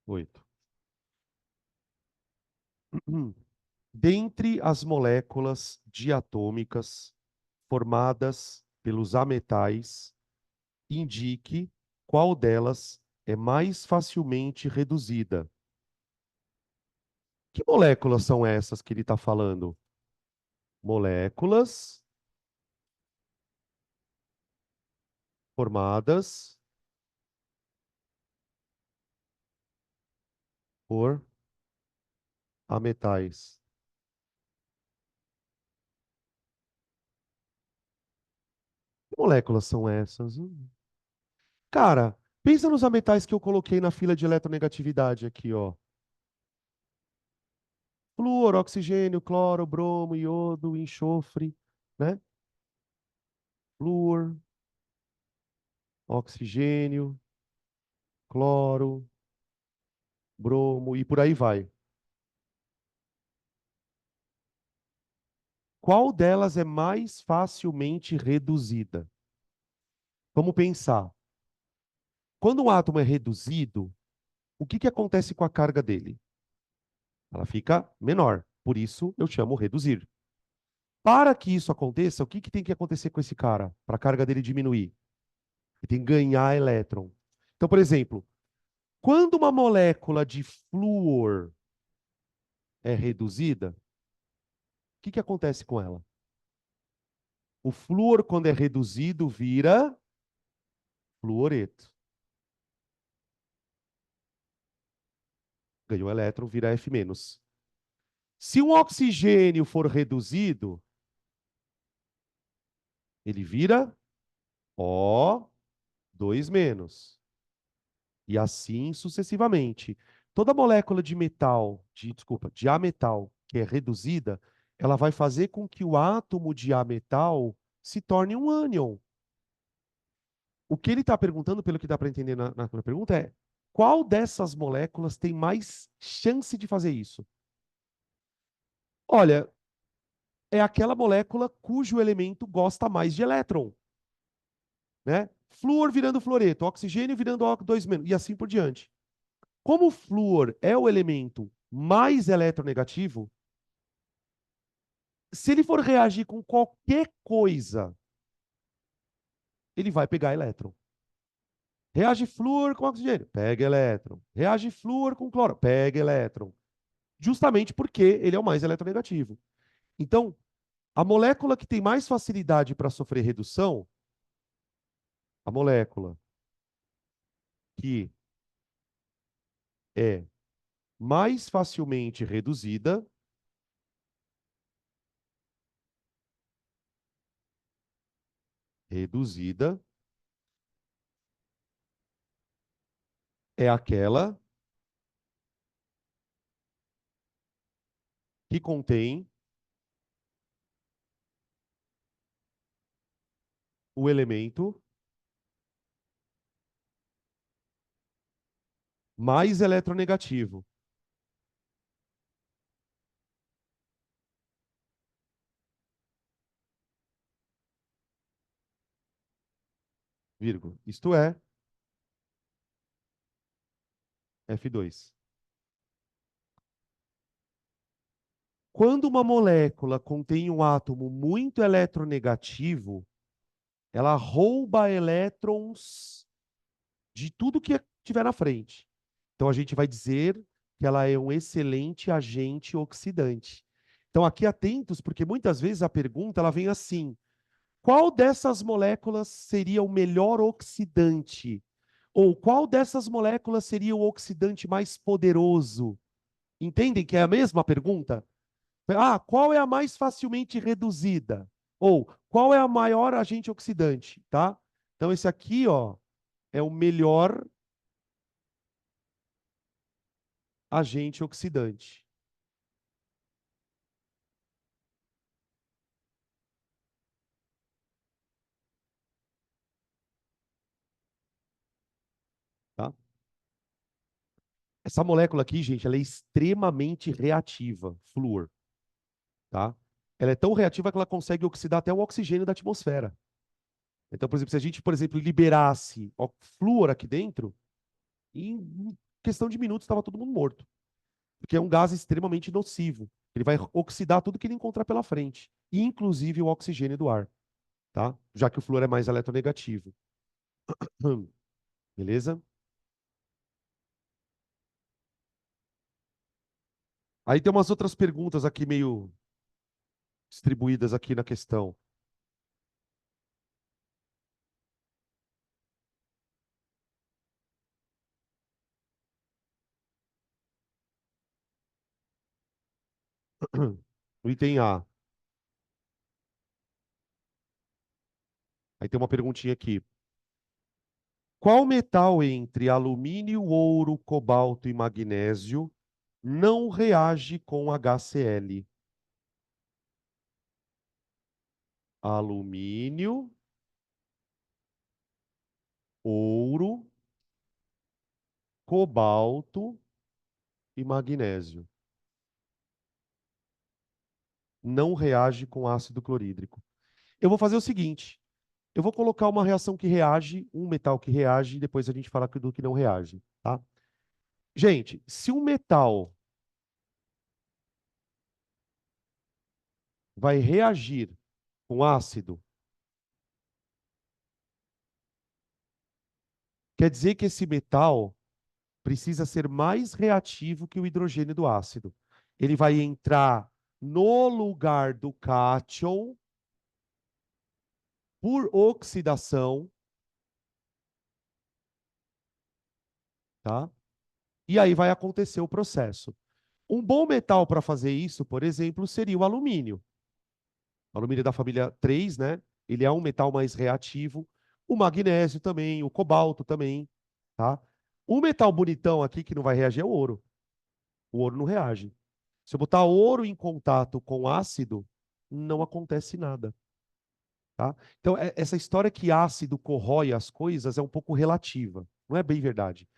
8. Dentre as moléculas diatômicas formadas pelos ametais, indique qual delas é mais facilmente reduzida. Que moléculas são essas que ele está falando? Moléculas formadas por ametais. Que moléculas são essas? Cara, pensa nos ametais que eu coloquei na fila de eletronegatividade aqui, ó. Flúor, oxigênio, cloro, bromo, iodo, enxofre, né? Flúor, oxigênio, cloro, bromo e por aí vai. Qual delas é mais facilmente reduzida? Vamos pensar. Quando um átomo é reduzido, o que acontece com a carga dele? Ela fica menor. Por isso, eu chamo reduzir. Para que isso aconteça, o que tem que acontecer com esse cara? Para a carga dele diminuir? Ele tem que ganhar elétron. Então, por exemplo, quando uma molécula de flúor é reduzida, o que acontece com ela? O flúor, quando é reduzido, vira fluoreto. Ganhou elétron, vira F-. Se um oxigênio for reduzido, ele vira O2-. E assim sucessivamente. Toda molécula de metal, de ametal, que é reduzida, ela vai fazer com que o átomo de ametal se torne um ânion. O que ele está perguntando, pelo que dá para entender na pergunta, é qual dessas moléculas tem mais chance de fazer isso? Olha, é aquela molécula cujo elemento gosta mais de elétron, né? Flúor virando fluoreto, oxigênio virando O2-, e assim por diante. Como o flúor é o elemento mais eletronegativo, se ele for reagir com qualquer coisa, ele vai pegar elétron. Reage flúor com oxigênio, pega elétron. Reage flúor com cloro, pega elétron. Justamente porque ele é o mais eletronegativo. Então, a molécula que tem mais facilidade para sofrer redução, a molécula que é mais facilmente reduzida é aquela que contém o elemento mais eletronegativo, vírgula. Isto é, F2. Quando uma molécula contém um átomo muito eletronegativo, ela rouba elétrons de tudo que tiver na frente. Então a gente vai dizer que ela é um excelente agente oxidante. Então aqui atentos, porque muitas vezes a pergunta ela vem assim: qual dessas moléculas seria o melhor oxidante? Ou qual dessas moléculas seria o oxidante mais poderoso? Entendem que é a mesma pergunta? Ah, qual é a mais facilmente reduzida? Ou qual é a maior agente oxidante, tá? Então esse aqui, ó, é o melhor agente oxidante, tá? Essa molécula aqui, gente, ela é extremamente reativa, flúor, tá? Ela é tão reativa que ela consegue oxidar até o oxigênio da atmosfera. Então, por exemplo, se a gente, por exemplo, liberasse flúor aqui dentro, em questão de minutos estava todo mundo morto, porque é um gás extremamente nocivo. Ele vai oxidar tudo que ele encontrar pela frente, inclusive o oxigênio do ar, tá? Já que o flúor é mais eletronegativo. Beleza? Aí tem umas outras perguntas aqui meio distribuídas aqui na questão. No item A. Aí tem uma perguntinha aqui. Qual metal entre alumínio, ouro, cobalto e magnésio não reage com HCl? Alumínio, ouro, cobalto e magnésio. Não reage com ácido clorídrico. Eu vou fazer o seguinte: eu vou colocar uma reação que reage, um metal que reage, e depois a gente fala do que não reage, tá? Gente, se um metal vai reagir com ácido, quer dizer que esse metal precisa ser mais reativo que o hidrogênio do ácido. Ele vai entrar no lugar do cátion por oxidação, tá? E aí vai acontecer o processo. Um bom metal para fazer isso, por exemplo, seria o alumínio. O alumínio é da família 3, né? Ele é um metal mais reativo. O magnésio também, o cobalto também, tá? Um metal bonitão aqui que não vai reagir é o ouro. O ouro não reage. Se eu botar ouro em contato com ácido, não acontece nada, tá? Então, essa história que ácido corrói as coisas é um pouco relativa. Não é bem verdade.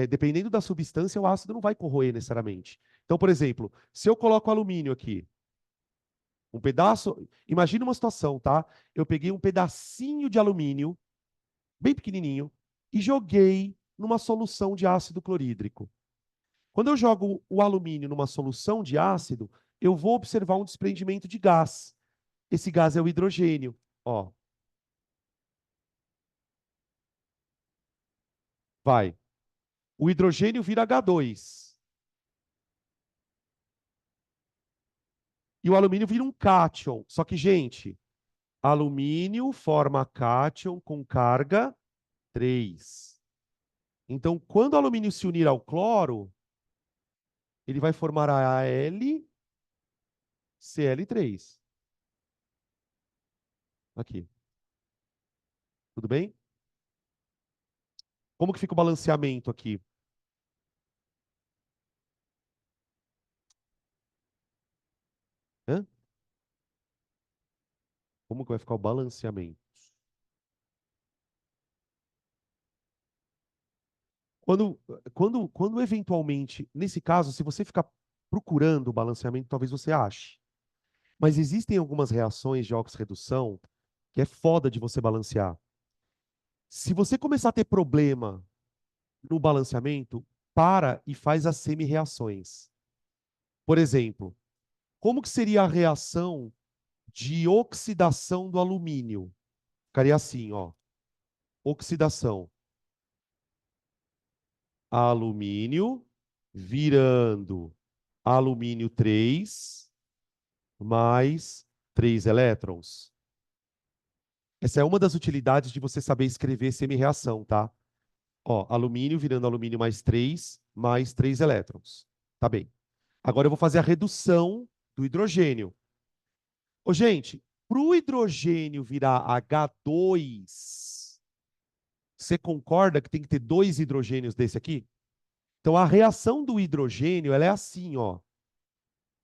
Dependendo da substância, o ácido não vai corroer necessariamente. Então, por exemplo, se eu coloco alumínio aqui, um pedaço. Imagina uma situação, tá? Eu peguei um pedacinho de alumínio, bem pequenininho, e joguei numa solução de ácido clorídrico. Quando eu jogo o alumínio numa solução de ácido, eu vou observar um desprendimento de gás. Esse gás é o hidrogênio. Ó, vai. O hidrogênio vira H2. E o alumínio vira um cátion. Só que, gente, alumínio forma cátion com carga 3. Então, quando o alumínio se unir ao cloro, ele vai formar a AlCl3. Aqui. Tudo bem? Como que fica o balanceamento aqui? Hã? Como que vai ficar o balanceamento? Quando, quando eventualmente, nesse caso, se você ficar procurando o balanceamento, talvez você ache. Mas existem algumas reações de oxirredução que é foda de você balancear. Se você começar a ter problema no balanceamento, para e faz as semi-reações. Por exemplo, como que seria a reação de oxidação do alumínio? Ficaria assim, ó. Oxidação. Alumínio virando alumínio 3 mais 3 elétrons. Essa é uma das utilidades de você saber escrever semi-reação, tá? Ó, alumínio virando alumínio mais 3 elétrons. Tá bem. Agora eu vou fazer a redução do hidrogênio. Ô, gente, para o hidrogênio virar H2, você concorda que tem que ter 2 hidrogênios desse aqui? Então, a reação do hidrogênio, ela é assim, ó.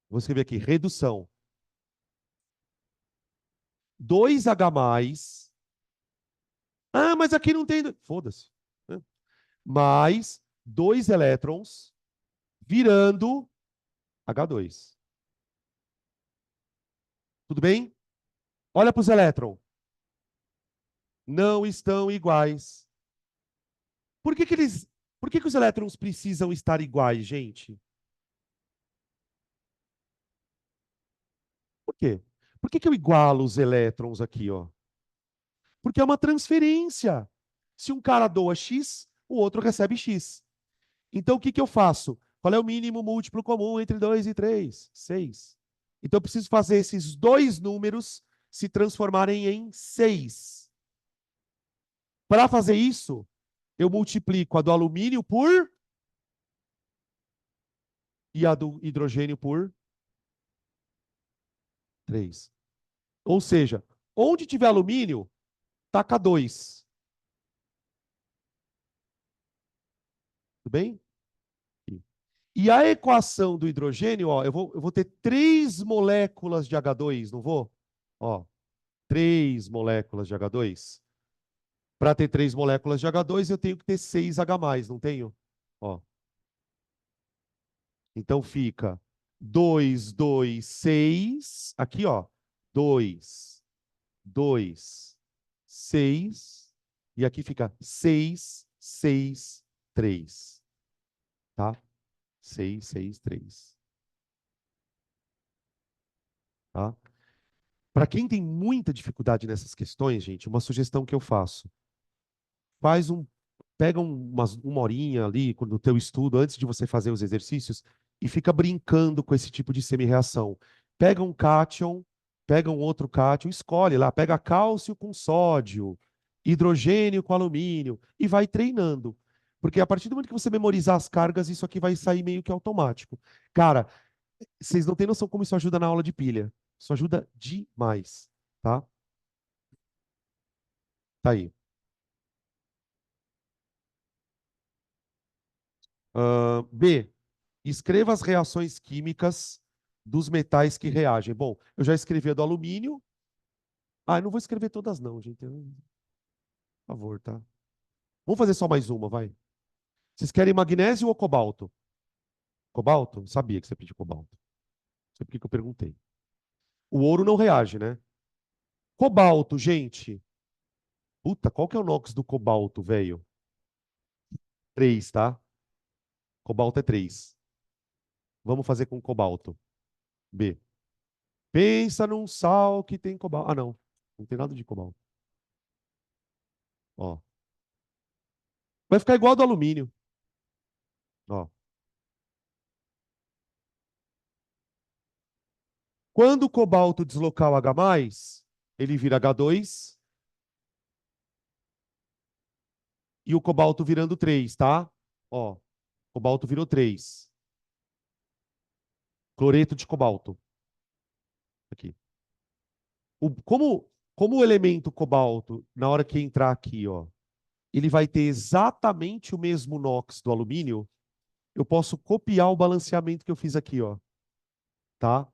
Vou escrever aqui, redução. 2H+. Ah, mas aqui não tem... Foda-se. Né? Mais 2 elétrons virando H2. Tudo bem? Olha para os elétrons. Não estão iguais. Por que que os elétrons precisam estar iguais, gente? Por quê? Por que que eu igualo os elétrons aqui, ó? Porque é uma transferência. Se um cara doa X, o outro recebe X. Então, o que que eu faço? Qual é o mínimo múltiplo comum entre 2 e 3? 6. Então, eu preciso fazer esses dois números se transformarem em 6. Para fazer isso, eu multiplico a do alumínio por e a do hidrogênio por 3. Ou seja, onde tiver alumínio, taca 2. Tudo bem? E a equação do hidrogênio, ó, eu vou ter 3 moléculas de H2, não vou? Ó, 3 moléculas de H2. Para ter 3 moléculas de H2, eu tenho que ter 6H+, não tenho? Ó. Então fica 2, 2, 6. Aqui, ó. 2, 2, 6. E aqui fica 6, 6, 3. Tá? 6, 6, 3. Tá? Para quem tem muita dificuldade nessas questões, gente, uma sugestão que eu faço. Faz um, pega uma horinha ali no teu estudo, antes de você fazer os exercícios, e fica brincando com esse tipo de semi-reação. Pega um cátion, pega um outro cátion, escolhe lá, pega cálcio com sódio, hidrogênio com alumínio, e vai treinando. Porque a partir do momento que você memorizar as cargas, isso aqui vai sair meio que automático. Cara, vocês não têm noção como isso ajuda na aula de pilha. Isso ajuda demais, tá? Tá aí. B. Escreva as reações químicas dos metais que reagem. Bom, eu já escrevi a do alumínio. Ah, eu não vou escrever todas não, gente. Por favor, tá? Vamos fazer só mais uma, vai. Vocês querem magnésio ou cobalto? Cobalto? Sabia que você pediu cobalto. Não sei por que que eu perguntei. O ouro não reage, né? Cobalto, gente. Puta, qual que é o NOx do cobalto, velho? 3, tá? Cobalto é 3. Vamos fazer com cobalto. B. Pensa num sal que tem cobalto. Ah, não. Não tem nada de cobalto. Ó. Vai ficar igual ao do alumínio. Ó. Quando o cobalto deslocar o H+, ele vira H2 e o cobalto virando 3, tá? Ó. Cobalto virou 3. Cloreto de cobalto. Aqui. Como o elemento cobalto, na hora que entrar aqui, ó, ele vai ter exatamente o mesmo NOx do alumínio, eu posso copiar o balanceamento que eu fiz aqui, ó. Tá?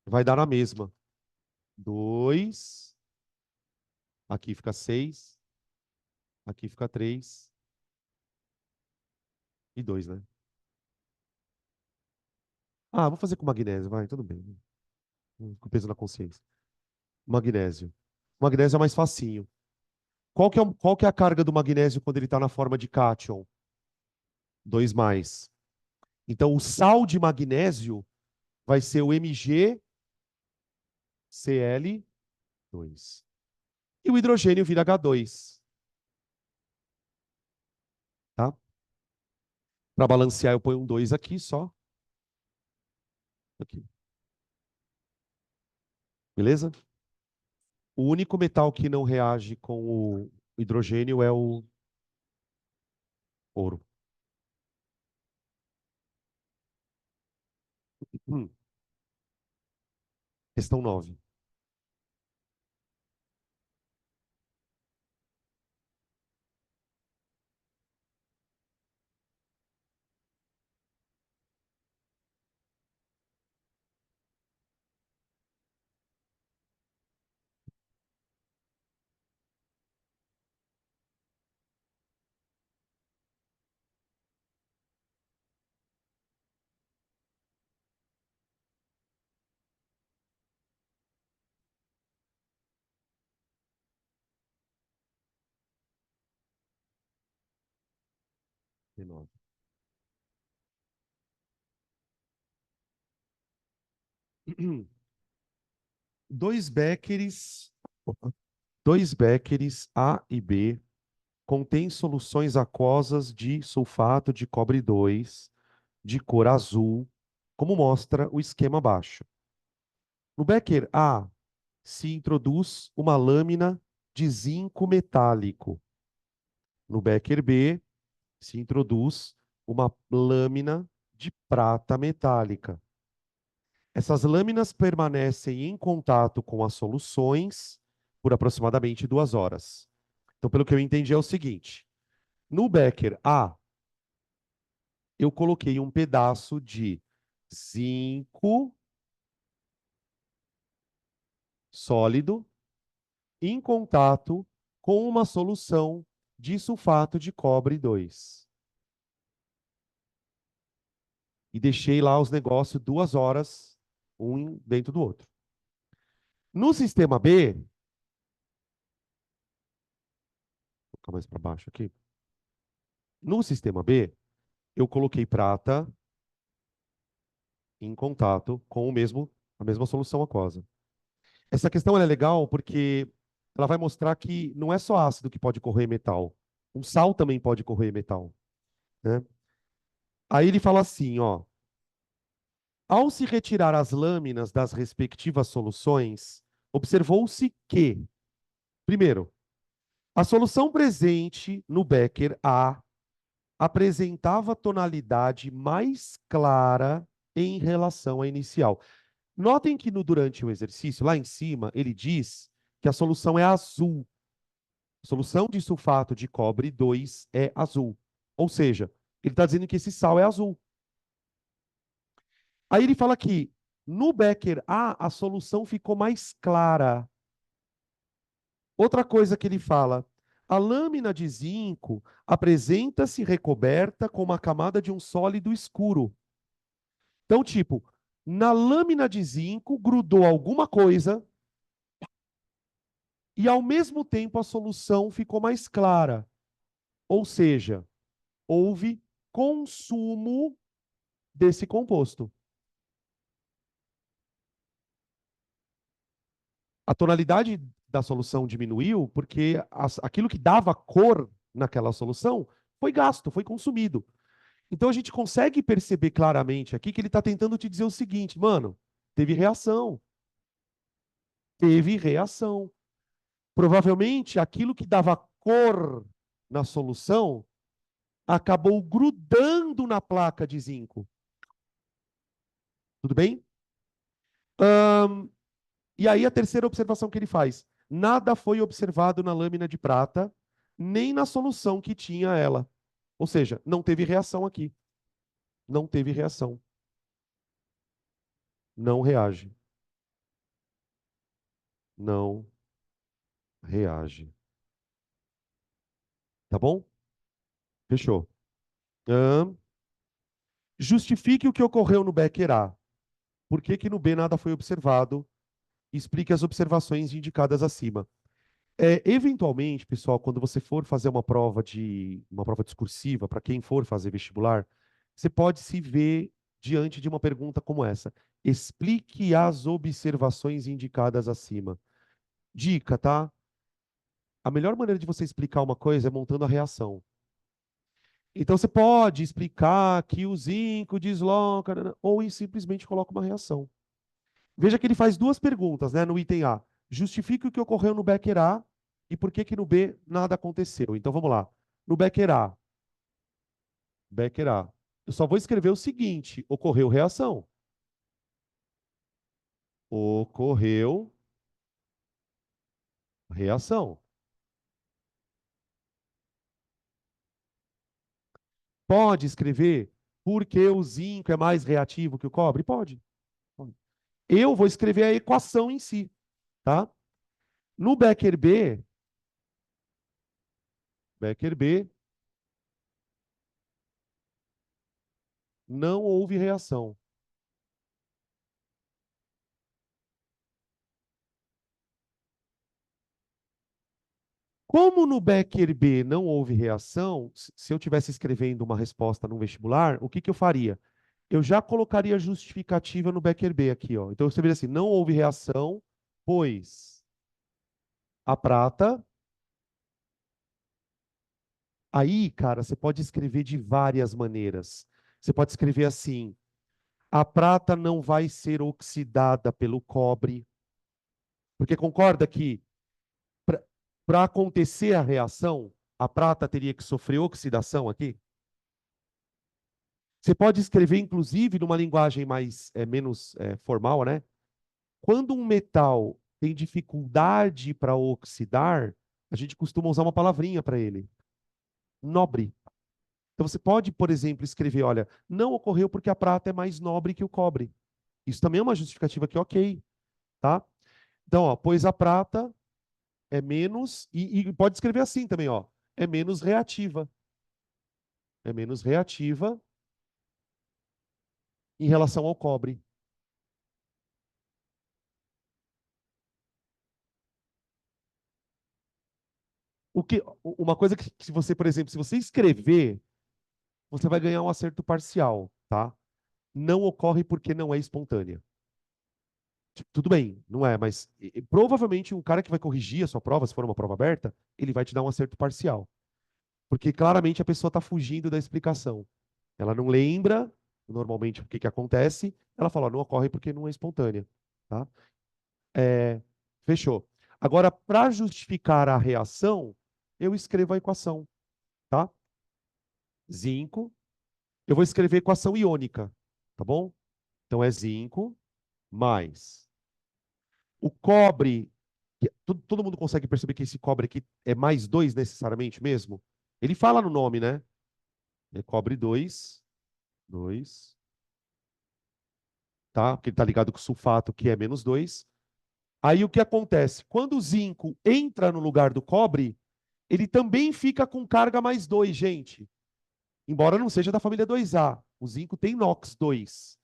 Vai dar na mesma. 2. Aqui fica 6. Aqui fica 3. E 2, né? Ah, vou fazer com magnésio, vai, tudo bem. Com peso na consciência. Magnésio. Magnésio é mais facinho. Qual que é a carga do magnésio quando ele está na forma de cátion? 2 mais. Então, o sal de magnésio vai ser o MgCl2. E o hidrogênio vira H2. Tá? Para balancear, eu ponho um 2 aqui só. Aqui. Beleza? O único metal que não reage com o hidrogênio é o ouro. Hum. Questão 9. Dois Becquerels, dois Becquerels A e B contêm soluções aquosas de sulfato de cobre 2 de cor azul, como mostra o esquema abaixo. No Becker A, se introduz uma lâmina de zinco metálico. No Becker B, se introduz uma lâmina de prata metálica. Essas lâminas permanecem em contato com as soluções por aproximadamente 2 horas. Então, pelo que eu entendi, é o seguinte: no Becker A, eu coloquei um pedaço de zinco sólido em contato com uma solução de sulfato de cobre 2. E deixei lá os negócios 2 horas, um dentro do outro. No sistema B, vou colocar mais para baixo aqui. No sistema B, eu coloquei prata em contato com a mesma solução aquosa. Essa questão é legal porque ela vai mostrar que não é só ácido que pode corroer metal. Um sal também pode corroer metal, né? Aí ele fala assim, ó: ao se retirar as lâminas das respectivas soluções, observou-se que, primeiro, a solução presente no Becker A apresentava tonalidade mais clara em relação à inicial. Notem que durante o exercício, lá em cima, ele diz que a solução é azul. A solução de sulfato de cobre 2 é azul. Ou seja, ele está dizendo que esse sal é azul. Aí ele fala que no Becker A, a solução ficou mais clara. Outra coisa que ele fala: a lâmina de zinco apresenta-se recoberta com uma camada de um sólido escuro. Então, tipo, na lâmina de zinco grudou alguma coisa e, ao mesmo tempo, a solução ficou mais clara. Ou seja, houve consumo desse composto. A tonalidade da solução diminuiu porque aquilo que dava cor naquela solução foi gasto, foi consumido. Então a gente consegue perceber claramente aqui que ele está tentando te dizer o seguinte, mano, teve reação. Teve reação. Provavelmente aquilo que dava cor na solução acabou grudando na placa de zinco. Tudo bem? E aí a terceira observação que ele faz: nada foi observado na lâmina de prata, nem na solução que tinha ela. Ou seja, não teve reação aqui. Não teve reação. Não reage. Não reage. Tá bom? Fechou. Ahn, justifique o que ocorreu no Becker A. Por que que no B nada foi observado? Explique as observações indicadas acima. Eventualmente, pessoal, quando você for fazer uma prova discursiva, para quem for fazer vestibular, você pode se ver diante de uma pergunta como essa. Explique as observações indicadas acima. Dica, tá? A melhor maneira de você explicar uma coisa é montando a reação. Então você pode explicar que o zinco desloca, ou simplesmente coloca uma reação. Veja que ele faz duas perguntas, né, no item A. Justifique o que ocorreu no Becker A e por que que no B nada aconteceu. Então vamos lá. No Becker A. Eu só vou escrever o seguinte: ocorreu reação. Ocorreu reação. Pode escrever porque o zinco é mais reativo que o cobre? Pode. Eu vou escrever a equação em si, tá? No Becker B, não houve reação. Como no Becker B não houve reação, se eu tivesse escrevendo uma resposta no vestibular, o que que eu faria? Eu já colocaria justificativa no Becker B aqui, ó. Então eu escreveria assim: não houve reação, pois a prata. Aí, cara, você pode escrever de várias maneiras. Você pode escrever assim: a prata não vai ser oxidada pelo cobre, porque concorda que para acontecer a reação, a prata teria que sofrer oxidação aqui? Você pode escrever, inclusive, numa linguagem menos formal, né? Quando um metal tem dificuldade para oxidar, a gente costuma usar uma palavrinha para ele: nobre. Então você pode, por exemplo, escrever: olha, não ocorreu porque a prata é mais nobre que o cobre. Isso também é uma justificativa que, ok, tá? Então, ó, pois a prata é menos, e pode escrever assim também, ó, é menos reativa. É menos reativa em relação ao cobre. Uma coisa que, se você, por exemplo, se você escrever, você vai ganhar um acerto parcial, tá? Não ocorre porque não é espontânea. Tudo bem, não é, mas provavelmente um cara que vai corrigir a sua prova, se for uma prova aberta, ele vai te dar um acerto parcial. Porque claramente a pessoa está fugindo da explicação. Ela não lembra normalmente o que que acontece, ela fala: "Ó, não ocorre porque não é espontânea, tá? É, fechou. Agora, para justificar a reação, eu escrevo a equação, tá? Zinco. Eu vou escrever equação iônica, tá bom? Então é zinco mais o cobre. Todo mundo consegue perceber que esse cobre aqui é mais 2 necessariamente mesmo? Ele fala no nome, né? É cobre 2, 2, tá? Porque ele está ligado com o sulfato, que é menos 2. Aí o que acontece? Quando o zinco entra no lugar do cobre, ele também fica com carga mais 2, gente. Embora não seja da família 2A. O zinco tem NOx 2.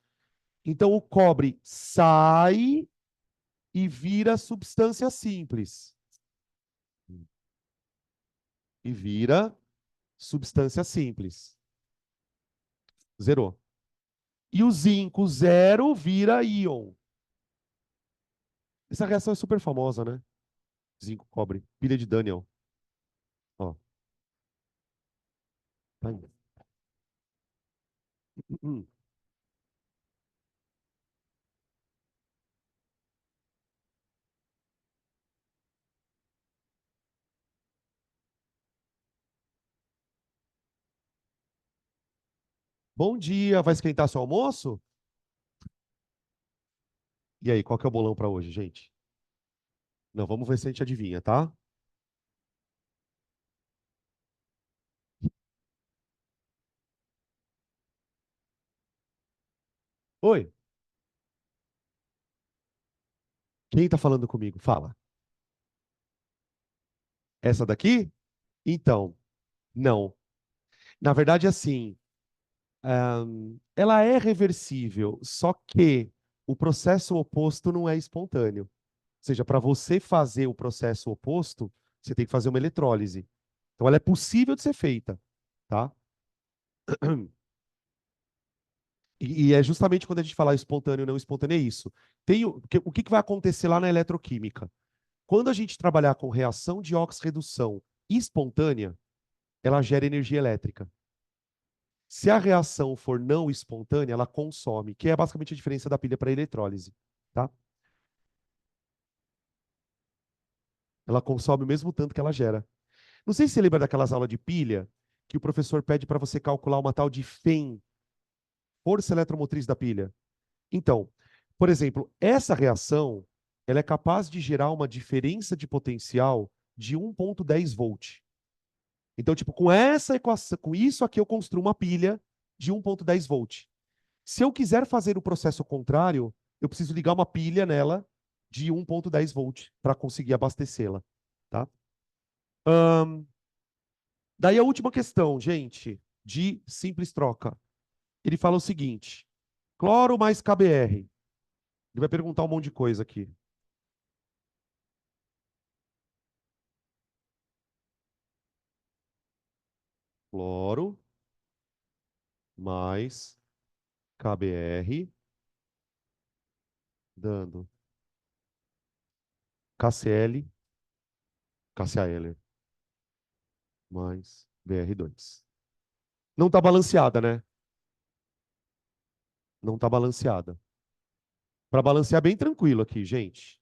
Então o cobre sai e vira substância simples. E vira substância simples. Zerou. E o zinco zero vira íon. Essa reação é super famosa, né? Zinco, cobre. Pilha de Daniel. Ó. Tá aí. Bom dia, vai esquentar seu almoço? E aí, qual que é o bolão para hoje, gente? Não, vamos ver se a gente adivinha, tá? Oi, quem tá falando comigo? Fala. Essa daqui? Então, não. Na verdade, assim, ela é reversível, só que o processo oposto não é espontâneo. Ou seja, para você fazer o processo oposto, Você tem que fazer uma eletrólise. Então, ela é possível de ser feita, tá? E é justamente quando a gente fala espontâneo ou não espontâneo, é isso. O que vai acontecer lá na eletroquímica? Quando a gente trabalhar com reação de óxido-redução espontânea, ela gera energia elétrica. Se a reação for não espontânea, ela consome, que é basicamente a diferença da pilha para a eletrólise, tá? Ela consome o mesmo tanto que ela gera. Não sei se você lembra daquelas aulas de pilha que o professor pede para você calcular uma tal de FEM, força eletromotriz da pilha. Então, por exemplo, essa reação, ela é capaz de gerar uma diferença de potencial de 1,10 volt. Então, tipo, com essa equação, com isso aqui eu construo uma pilha de 1,10 volt. Se eu quiser fazer o processo contrário, eu preciso ligar uma pilha nela de 1,10 volt para conseguir abastecê-la, tá? Ahn, Daí a última questão, gente, de simples troca. Ele fala o seguinte: cloro mais KBr. Ele vai perguntar um monte de coisa aqui. Cloro mais KBr, dando KCl, KCl mais Br2. Não está balanceada, né? Não está balanceada. Para balancear bem tranquilo aqui, gente.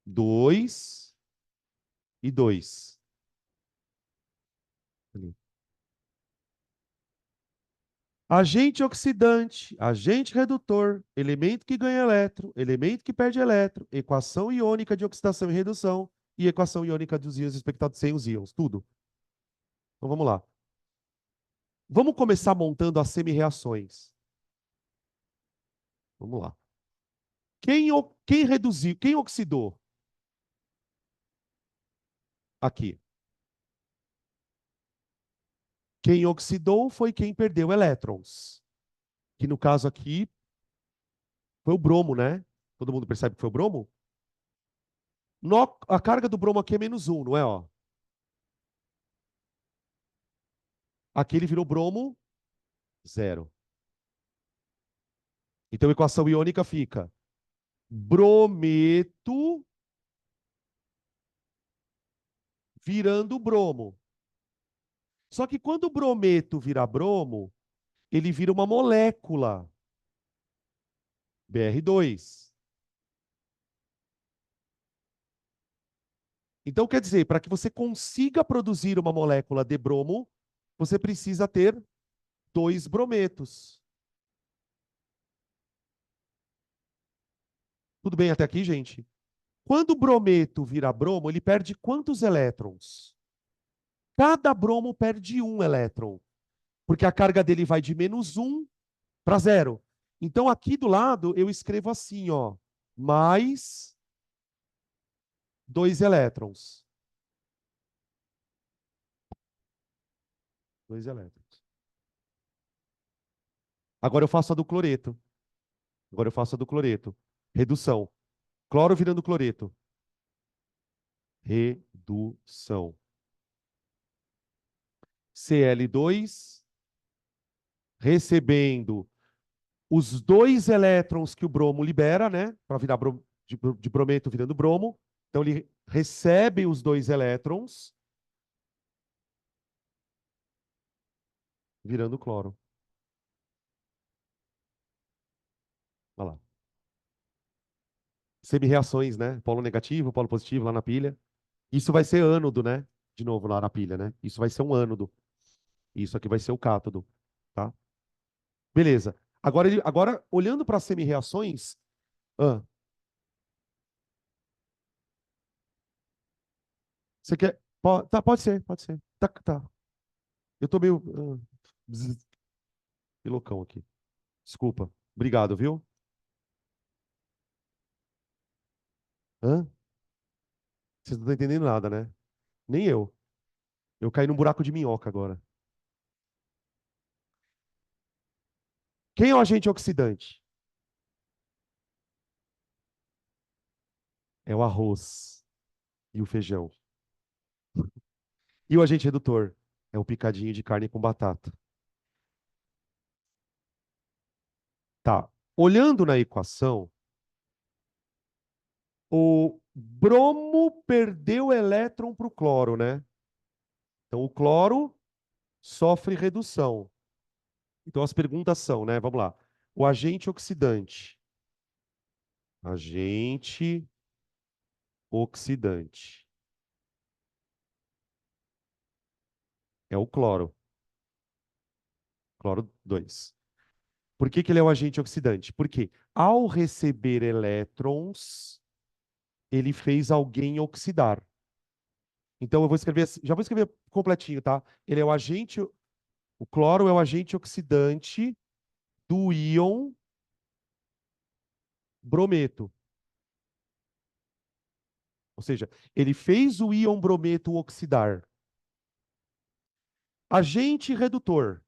2 e 2. Agente oxidante, agente redutor, elemento que ganha elétron, elemento que perde elétron, equação iônica de oxidação e redução e equação iônica dos íons expectados sem os íons, tudo. Então vamos lá. Vamos começar montando as semi-reações. Vamos lá. Quem reduziu, quem oxidou? Aqui. Quem oxidou foi quem perdeu elétrons. Que no caso aqui foi o bromo, né? Todo mundo percebe que foi o bromo? A carga do bromo aqui é -1, não é? Ó? Aqui ele virou bromo 0. Então a equação iônica fica brometo virando bromo. Só que quando o brometo vira bromo, ele vira uma molécula, Br2. Então quer dizer, para que você consiga produzir uma molécula de bromo, você precisa ter 2 brometos. Tudo bem até aqui, gente? Quando o brometo vira bromo, ele perde quantos elétrons? Cada bromo perde um elétron, porque a carga dele vai de -1 para 0. Então, aqui do lado, eu escrevo assim, ó, mais 2 elétrons. 2 elétrons. Agora eu faço a do cloreto. Agora eu faço a do cloreto. Redução. Cloro virando cloreto. Redução. Cl2 recebendo os 2 elétrons que o bromo libera, né? Para virar de brometo virando bromo. Então ele recebe os 2 elétrons, virando cloro. Olha lá. Semi-reações, né? Polo negativo, polo positivo lá na pilha. Isso vai ser ânodo, né? De novo lá na pilha, né? Isso vai ser um ânodo. Isso aqui vai ser o cátodo, tá? Beleza. Agora olhando para as semi-reações, ah, você quer? Tá, pode ser, pode ser. Tá, tá. Eu tô meio que loucão aqui. Desculpa. Obrigado, viu? Hã? Vocês não estão entendendo nada, né? Nem eu. Eu caí num buraco de minhoca agora. Quem é o agente oxidante? É o arroz e o feijão. E o agente redutor? É um picadinho de carne com batata. Tá. Olhando na equação, o bromo perdeu elétron para o cloro, né? Então o cloro sofre redução. Então as perguntas são, né? Vamos lá. O agente oxidante. Agente oxidante. É o cloro. Cloro 2. Por que que ele é um agente oxidante? Porque ao receber elétrons, ele fez alguém oxidar. Então eu vou escrever, já vou escrever completinho, tá? Ele é o agente, o cloro é o agente oxidante do íon brometo. Ou seja, ele fez o íon brometo oxidar. Agente redutor.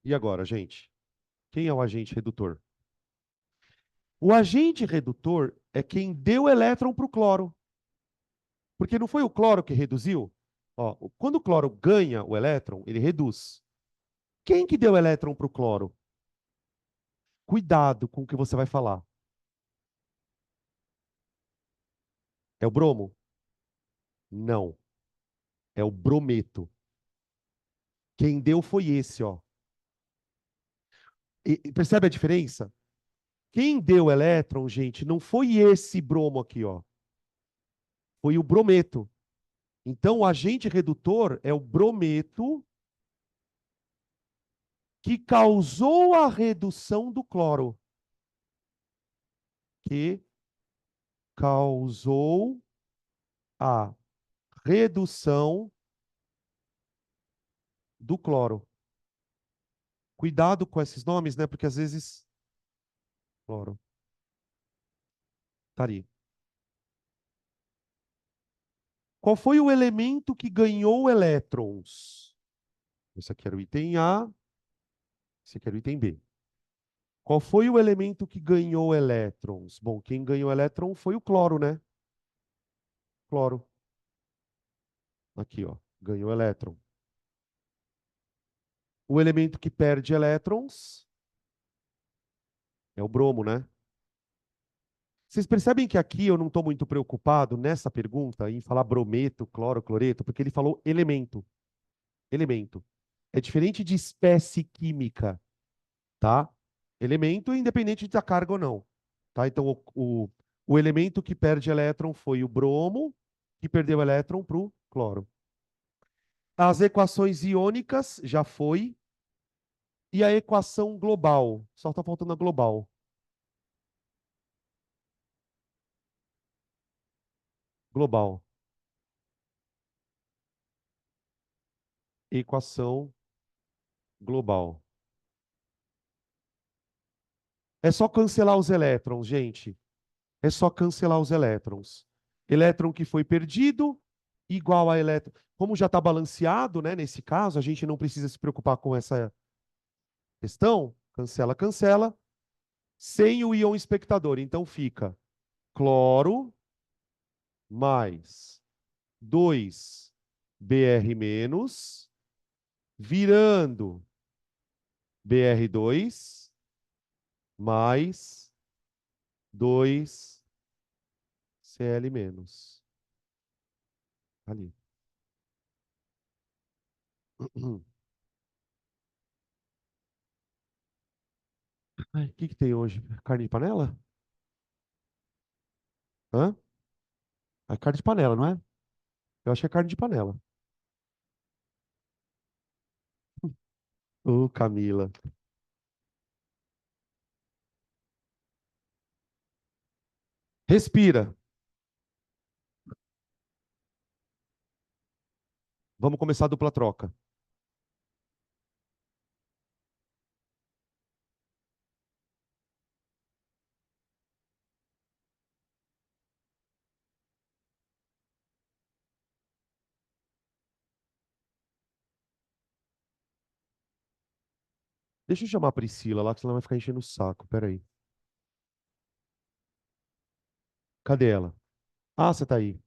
E agora, gente? Quem é o agente redutor? O agente redutor é quem deu elétron para o cloro. Porque não foi o cloro que reduziu? Ó, quando o cloro ganha o elétron, ele reduz. Quem que deu elétron para o cloro? Cuidado com o que você vai falar. É o bromo? Não. É o brometo. Quem deu foi esse, ó. E percebe a diferença? Quem deu elétron, gente, não foi esse bromo aqui, ó. Foi o brometo. Então, o agente redutor é o brometo que causou a redução do cloro. Que causou a redução do cloro. Cuidado com esses nomes, né? Porque às vezes. Cloro. Tá ali. Qual foi o elemento que ganhou elétrons? Esse aqui era o item A, esse aqui era o item B. Qual foi o elemento que ganhou elétrons? Bom, quem ganhou elétron foi o cloro, né? Cloro. Aqui, ó. Ganhou elétron. O elemento que perde elétrons é o bromo, né? Vocês percebem que aqui eu não estou muito preocupado nessa pergunta em falar brometo, cloro, cloreto, porque ele falou elemento. Elemento. É diferente de espécie química, tá? Elemento independente de da carga ou não. Tá? Então, o elemento que perde elétron foi o bromo, que perdeu elétron para o cloro. As equações iônicas já foi. E a equação global? Só está faltando a global. Global. Equação global. É só cancelar os elétrons, gente. É só cancelar os elétrons. Elétron que foi perdido, igual a elétron. Como já está balanceado, né? Nesse caso, a gente não precisa se preocupar com essa questão. Cancela, cancela. Sem o íon espectador. Então fica cloro mais 2Br menos, virando Br2 mais 2Cl menos. Ali. O que que tem hoje? Carne de panela? Hã? É carne de panela, não é? Eu acho que é carne de panela. Ô, Camila. Respira. Vamos começar a dupla troca. Deixa eu chamar a Priscila lá, que senão ela vai ficar enchendo o saco. Peraí. Cadê ela? Ah, você tá aí.